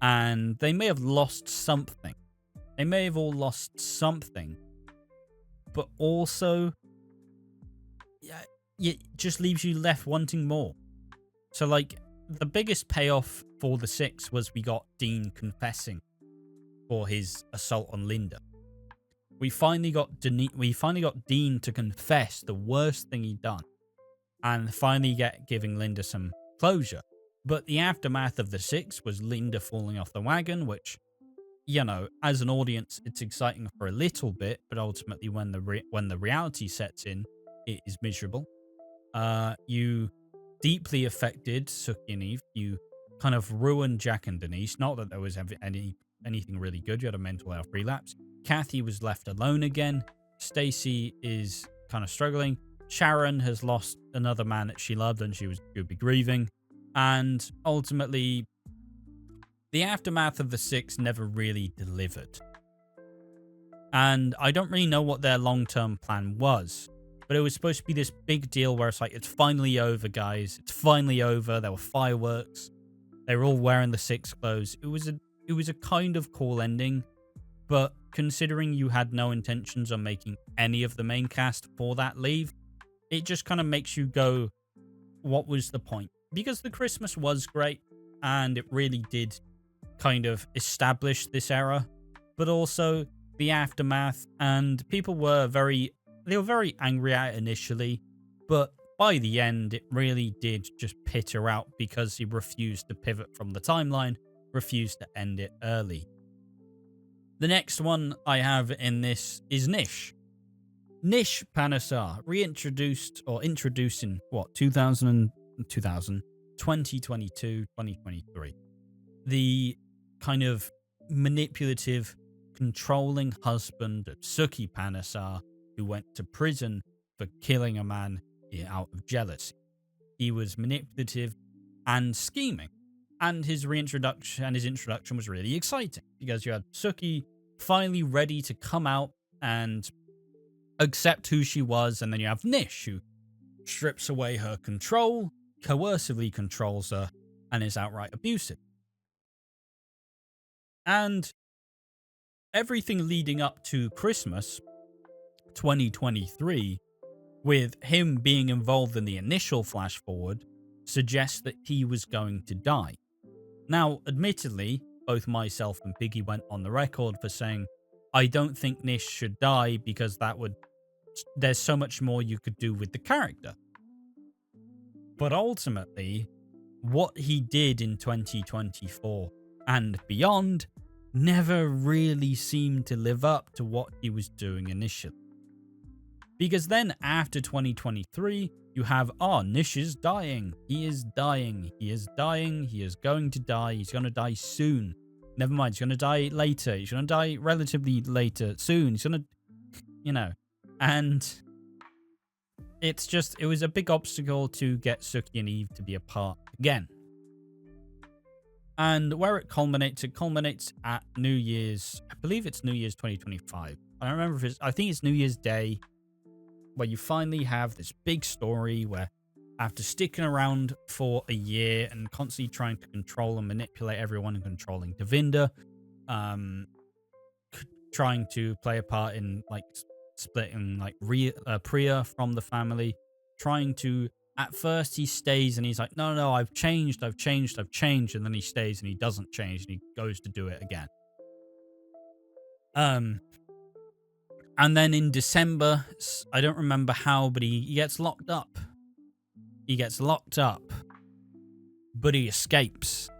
And they may have lost something. They may have all lost something. But also, yeah, it just leaves you left wanting more. So, like, the biggest payoff for the six was we got Dean confessing for his assault on Linda. We finally got Dean to confess the worst thing he'd done, and finally giving Linda some closure. But the aftermath of the six was Linda falling off the wagon, which, you know, as an audience, it's exciting for a little bit, but ultimately, when the reality sets in, it is miserable. You deeply affected Sookie and Eve. You kind of ruined Jack and Denise. Not that there was anything really good. You had a mental health relapse. Kathy was left alone again. Stacy is kind of struggling. Sharon has lost another man that she loved and she would be grieving. And ultimately, the aftermath of the six never really delivered. And I don't really know what their long-term plan was. But it was supposed to be this big deal where it's like, it's finally over, guys. It's finally over. There were fireworks. They were all wearing the six clothes. It was a kind of cool ending. But considering you had no intentions on making any of the main cast for that leave, it just kind of makes you go, what was the point? Because the Christmas was great, and it really did kind of establish this era, but also the aftermath, and people were very angry at it initially, but by the end, it really did just peter out because he refused to pivot from the timeline, refused to end it early. The next one I have in this is Nish. Nish Panesar, introduced in 2022, 2023. The kind of manipulative, controlling husband of Sookie Panesar, who went to prison for killing a man out of jealousy. He was manipulative and scheming. And his introduction was really exciting because you had Sookie finally ready to come out and accept who she was, and then you have Nish, who strips away her control, coercively controls her, and is outright abusive. And everything leading up to Christmas 2023, with him being involved in the initial flash forward, suggests that he was going to die. Now, admittedly, both myself and Piggy went on the record for saying, I don't think Nish should die because there's so much more you could do with the character. But ultimately, what he did in 2024 and beyond never really seemed to live up to what he was doing initially. Because then after 2023, you have, Nish is dying. He is dying. He is dying. He is going to die. He's going to die soon. Never mind. He's going to die later. He's going to die relatively later. Soon. He's going to, and it was a big obstacle to get Sookie and Eve to be apart again. And where it culminates at New Year's, I believe it's New Year's 2025. I don't remember I think it's New Year's Day, where you finally have this big story where after sticking around for a year and constantly trying to control and manipulate everyone and controlling Devinder, trying to play a part in like splitting like Priya from the family, trying to, at first he stays and he's like, no, I've changed. And then he stays and he doesn't change and he goes to do it again. And then in December, I don't remember how, but he gets locked up. But he escapes.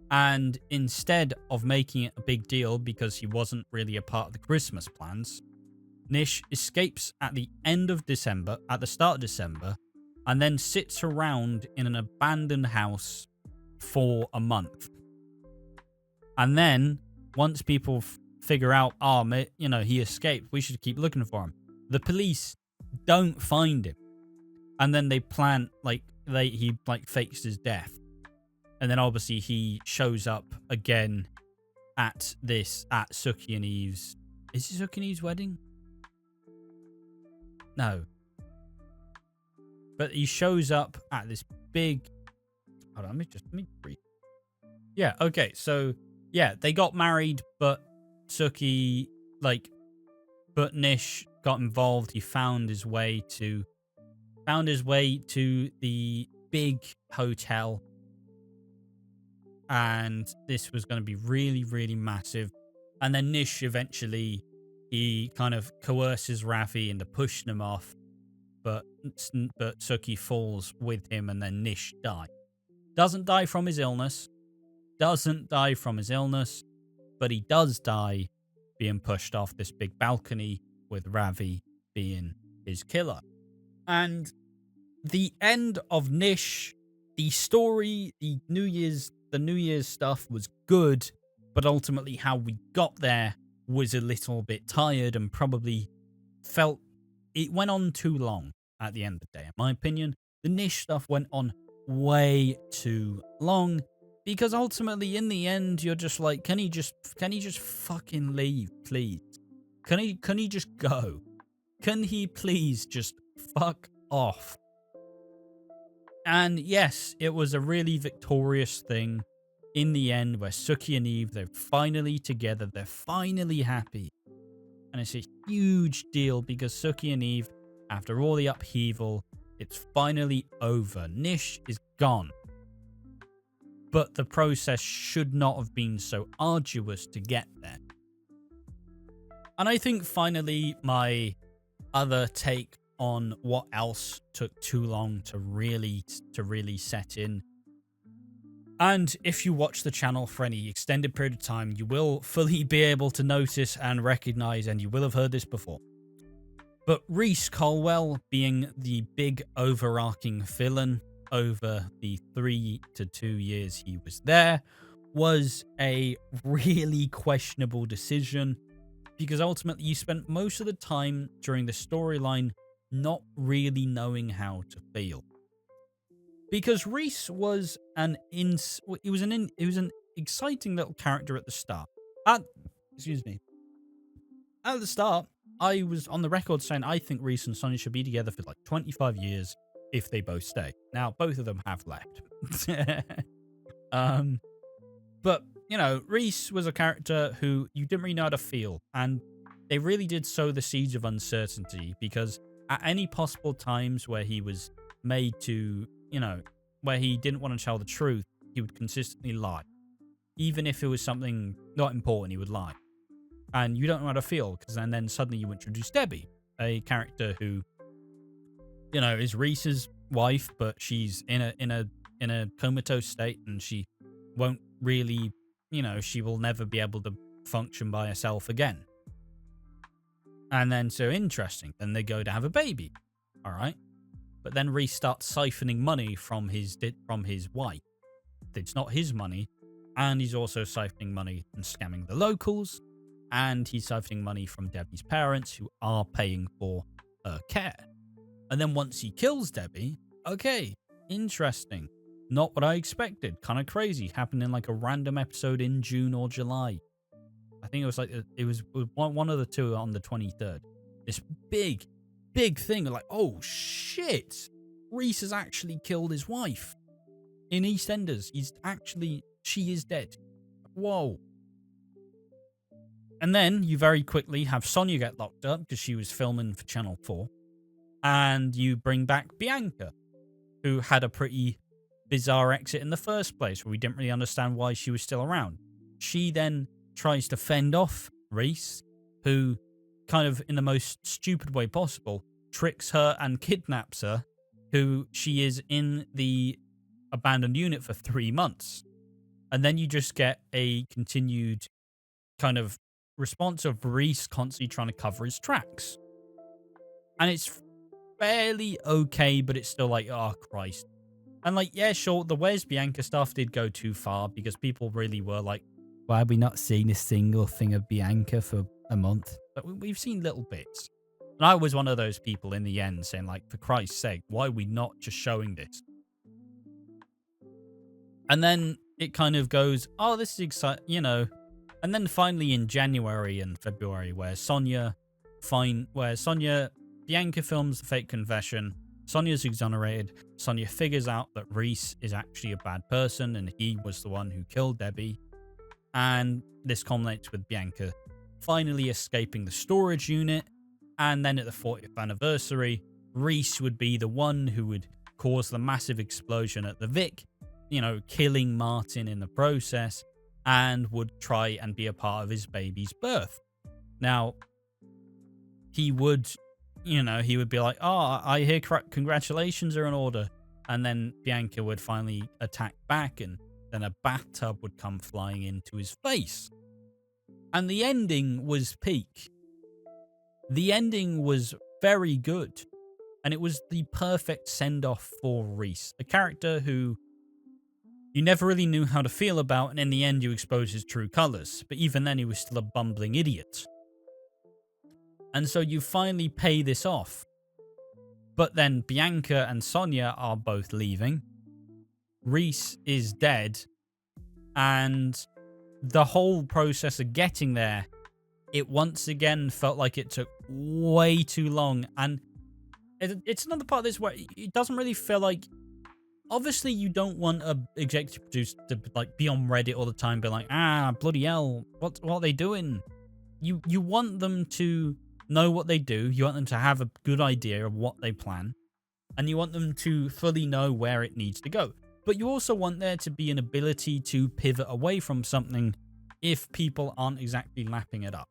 And instead of making it a big deal because he wasn't really a part of the Christmas plans, Nish escapes at the end of December, at the start of December, and then sits around in an abandoned house for a month. And then, once people figure out, he escaped, we should keep looking for him, the police don't find him. And then they plan, he fakes his death. And then obviously he shows up again at Sookie and Eve's. Is it Sookie and Eve's wedding? No. But he shows up at this big. Hold on, let me read. Yeah, okay, so yeah, they got married, but Sookie, but Nish got involved. He found his way to the big hotel. And this was going to be really, really massive. And then Nish eventually, he kind of coerces Ravi into pushing him off. But Sookie falls with him, and then Nish dies. Doesn't die from his illness. But he does die being pushed off this big balcony with Ravi being his killer. And the end of Nish, the story, the New Year's stuff was good, but ultimately how we got there was a little bit tired and probably felt it went on too long at the end of the day. In my opinion, the Nish stuff went on way too long because ultimately in the end you're just like, can he just fucking leave, please? Can he just go? Can he please just fuck off? And yes, it was a really victorious thing in the end where Sookie and Eve, they're finally together. They're finally happy. And it's a huge deal because Sookie and Eve, after all the upheaval, it's finally over. Nish is gone. But the process should not have been so arduous to get there. And I think finally my other take on what else took too long to really set in. And if you watch the channel for any extended period of time, you will fully be able to notice and recognize, and you will have heard this before. But Rhys Colwell being the big overarching villain over the 3 to 2 years he was there was a really questionable decision, because ultimately you spent most of the time during the storyline not really knowing how to feel. Because Rhys was an exciting little character at the start. At the start, I was on the record saying I think Rhys and Sonia should be together for 25 years if they both stay. Now, both of them have left. But, Rhys was a character who you didn't really know how to feel. And they really did sow the seeds of uncertainty, because at any possible times where he was made to, where he didn't want to tell the truth, he would consistently lie. Even if it was something not important, he would lie. And you don't know how to feel, because then suddenly you introduce Debbie, a character who, is Rhys's wife, but she's in a comatose state, and she won't really, she will never be able to function by herself again. And then, so interesting, then they go to have a baby, all right? But then Rhys starts siphoning money from his wife. It's not his money, and he's also siphoning money and scamming the locals, and he's siphoning money from Debbie's parents, who are paying for her care. And then once he kills Debbie, okay, interesting. Not what I expected. Kind of crazy. Happened in a random episode in June or July. I think it was one of the two on the 23rd. This big thing. Oh shit! Rhys has actually killed his wife in EastEnders. She is dead. Whoa. And then you very quickly have Sonia get locked up because she was filming for Channel 4. And you bring back Bianca, who had a pretty bizarre exit in the first place, where we didn't really understand why she was still around. She then tries to fend off Rhys, who kind of in the most stupid way possible tricks her and kidnaps her, who she is in the abandoned unit for 3 months. And then you just get a continued kind of response of Reese constantly trying to cover his tracks. And it's fairly okay, but it's still like, oh, Christ. And like, yeah, sure, the Where's Bianca stuff did go too far because people really were like, why have we not seen a single thing of Bianca for a month? But we've seen little bits. And I was one of those people in the end saying, like, for Christ's sake, why are we not just showing this? And then it kind of goes, oh, this is exciting, you know. And then finally in January and February, where Bianca films the fake confession, Sonya's exonerated, Sonya figures out that Reese is actually a bad person and he was the one who killed Debbie. And this culminates with Bianca finally escaping the storage unit. And then at the 40th anniversary, Reese would be the one who would cause the massive explosion at the Vic, you know, killing Martin in the process, and would try and be a part of his baby's birth. Now, he would be like, oh, I hear congratulations are in order. And then Bianca would finally attack back, and then a bathtub would come flying into his face. And the ending was peak. The ending was very good. And it was the perfect send-off for Reese, a character who you never really knew how to feel about, and in the end you exposed his true colours. But even then he was still a bumbling idiot. And so you finally pay this off. But then Bianca and Sonya are both leaving. Reese is dead. And the whole process of getting there, it once again felt like it took way too long. And it's another part of this where it doesn't really feel like... Obviously, you don't want a executive producer to like be on Reddit all the time, be like, bloody hell, what are they doing? You want them to know what they do. You want them to have a good idea of what they plan. And you want them to fully know where it needs to go. But you also want there to be an ability to pivot away from something if people aren't exactly lapping it up.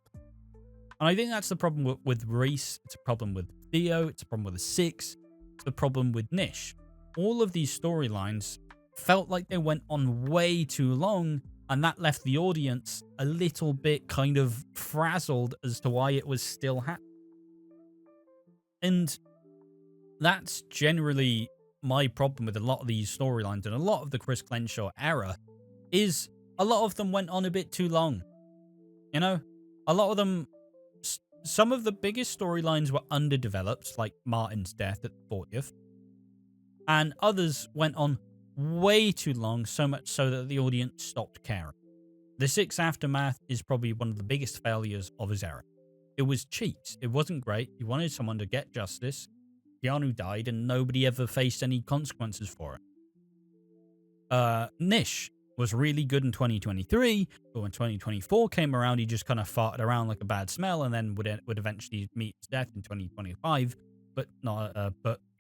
And I think that's the problem with Reese. It's a problem with Theo. It's a problem with the Six. It's the problem with Nish. All of these storylines felt like they went on way too long, and that left the audience a little bit kind of frazzled as to why it was still happening. And that's generally my problem with a lot of these storylines and a lot of the Chris Clenshaw era, is a lot of them went on a bit too long. You know, a lot of them, some of the biggest storylines were underdeveloped, like Martin's death at the 40th. And others went on way too long, so much so that the audience stopped caring. The Six Aftermath is probably one of the biggest failures of his era. It was cheap. It wasn't great. You wanted someone to get justice. Keanu died and nobody ever faced any consequences for it. Nish was really good in 2023, but when 2024 came around, he just kind of farted around like a bad smell and then would eventually meet his death in 2025, but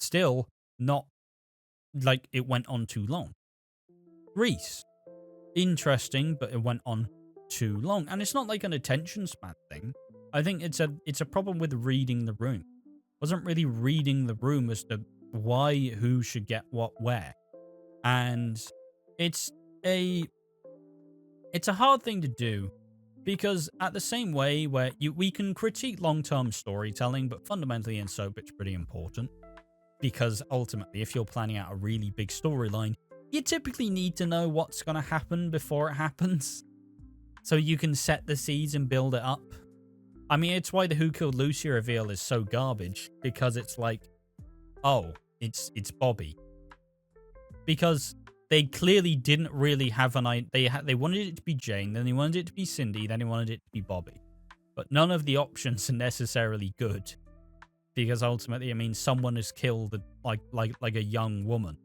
still not like it went on too long. Reese, interesting, but it went on too long. And it's not like an attention span thing. I think it's a problem with reading the room. Wasn't really reading the room as to why, who should get what, where. And it's a hard thing to do, because at the same way where we can critique long-term storytelling, but fundamentally in soap it's pretty important. Because ultimately, if you're planning out a really big storyline, you typically need to know what's going to happen before it happens, so you can set the seeds and build it up. I mean, it's why the Who Killed Lucy reveal is so garbage, because it's like, oh, it's Bobby. Because they clearly didn't really have an idea. They wanted it to be Jane, then they wanted it to be Cindy, then they wanted it to be Bobby. But none of the options are necessarily good. Because ultimately, it means someone is killed like a young woman.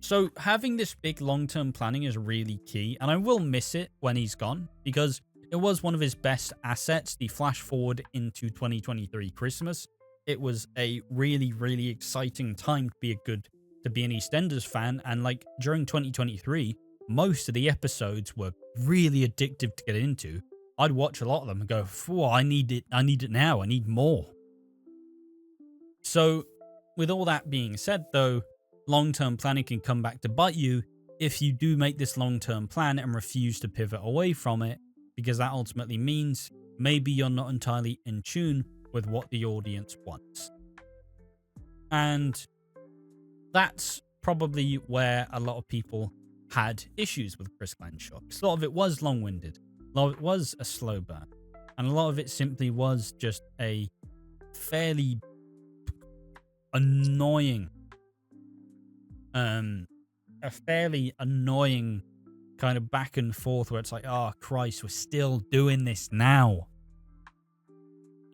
So having this big long-term planning is really key, and I will miss it when he's gone, because it was one of his best assets, the flash forward into 2023 Christmas. It was a really, really exciting time to be an EastEnders fan, and like during 2023, most of the episodes were really addictive to get into. I'd watch a lot of them and go, I need it now, I need more. So, with all that being said though, long-term planning can come back to bite you if you do make this long-term plan and refuse to pivot away from it, because that ultimately means maybe you're not entirely in tune with what the audience wants. And that's probably where a lot of people had issues with Chris Clenshaw. A lot of it was long-winded, a lot of it was a slow burn, and a lot of it simply was just a fairly annoying kind of back and forth where it's like, oh Christ, we're still doing this now,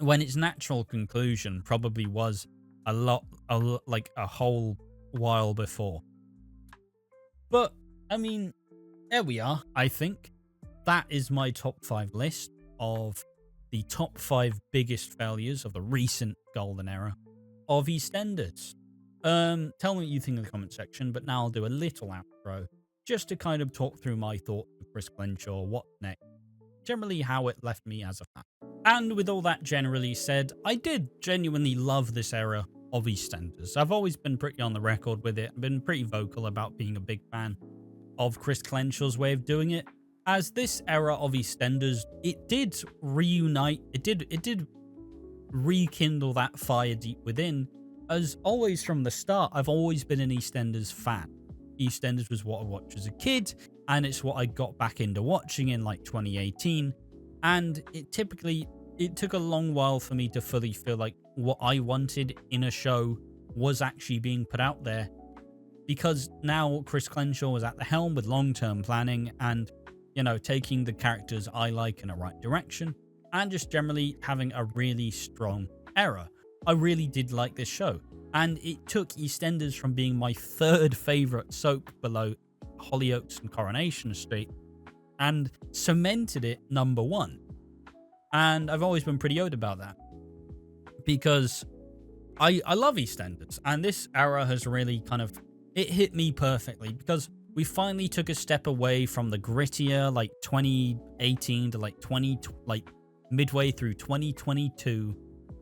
when its natural conclusion probably was like a whole while before. But I mean, there we are. I think that is my top 5 list of the top 5 biggest failures of the recent golden era of EastEnders. Tell me what you think in the comment section, but now I'll do a little outro just to kind of talk through my thoughts of Chris Clenshaw, what next, generally how it left me as a fan. And with all that generally said, I did genuinely love this era of EastEnders. I've always been pretty on the record with it. I've been pretty vocal about being a big fan of Chris Clenshaw's way of doing it. As this era of EastEnders, it did reunite, it did rekindle that fire deep within. As always from the start, I've always been an EastEnders fan. EastEnders was what I watched as a kid, and it's what I got back into watching in like 2018. And it took a long while for me to fully feel like what I wanted in a show was actually being put out there. Because now Chris Clenshaw was at the helm with long-term planning and, you know, taking the characters I like in a right direction and just generally having a really strong era. I really did like this show, and it took EastEnders from being my 3rd favourite soap below Hollyoaks and Coronation Street and cemented it number 1. And I've always been pretty owed about that because I love EastEnders, and this era has really kind of, it hit me perfectly because we finally took a step away from the grittier like 2018 to like midway through 2022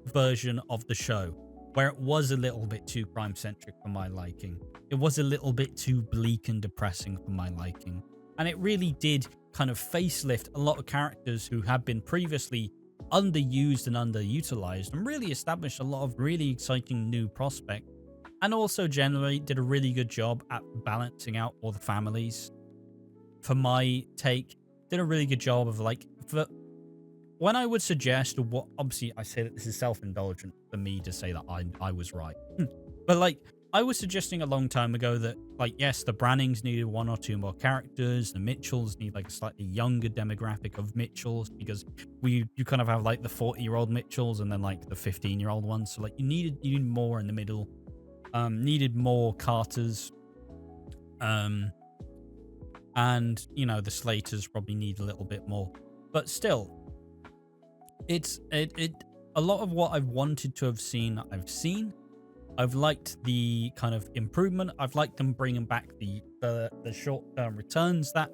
version of the show, where it was a little bit too crime-centric for my liking. It was a little bit too bleak and depressing for my liking. And it really did kind of facelift a lot of characters who had been previously underused and underutilized, and really established a lot of really exciting new prospects. And also generally did a really good job at balancing out all the families. For my take, did a really good job of like, when I would suggest what, obviously I say that this is self-indulgent for me to say that I was right. But like, I was suggesting a long time ago that like, yes, the Brannings needed 1 or 2 more characters. The Mitchells need like a slightly younger demographic of Mitchells, because you kind of have like the 40-year-old Mitchells and then like the 15-year-old ones. So like you needed more in the middle. Needed more Carters. And you know, the Slaters probably need a little bit more. But still, a lot of what I've wanted to have seen, I've seen. I've liked the kind of improvement. I've liked them bringing back the short-term returns that,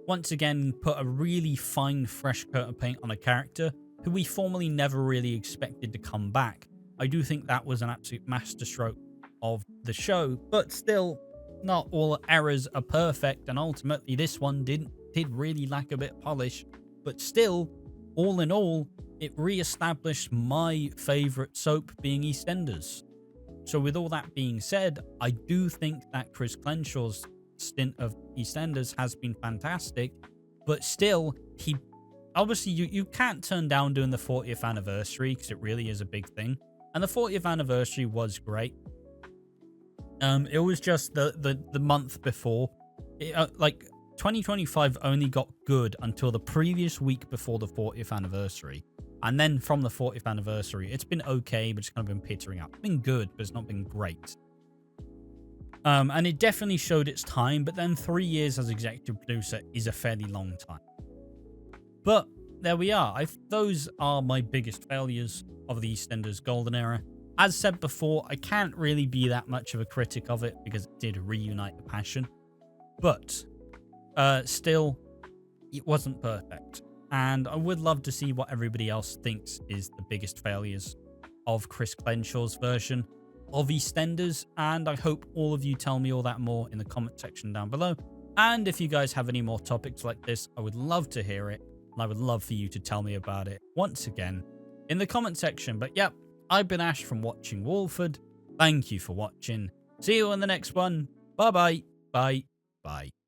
once again, put a really fine, fresh coat of paint on a character who we formerly never really expected to come back. I do think that was an absolute masterstroke of the show, but still, not all errors are perfect, and ultimately this one did really lack a bit of polish, but still, all in all, it re-established my favourite soap being EastEnders. So with all that being said, I do think that Chris Clenshaw's stint of EastEnders has been fantastic, but still, obviously you can't turn down doing the 40th anniversary because it really is a big thing, and the 40th anniversary was great. It was just the month before, like 2025 only got good until the previous week before the 40th anniversary. And then from the 40th anniversary, it's been okay, but it's kind of been petering out. It's been good, but it's not been great. And it definitely showed its time, but then 3 years as executive producer is a fairly long time. But there we are. Those are my biggest failures of the EastEnders golden era. As said before, I can't really be that much of a critic of it because it did reunite the passion. But still, it wasn't perfect. And I would love to see what everybody else thinks is the biggest failures of Chris Clenshaw's version. of EastEnders, and I hope all of you tell me all that more in the comment section down below. And if you guys have any more topics like this, I would love to hear it, and I would love for you to tell me about it once again in the comment section. But yep, I've been Ash from Watching Walford. Thank you for watching. See you on the next one. Bye bye. Bye bye.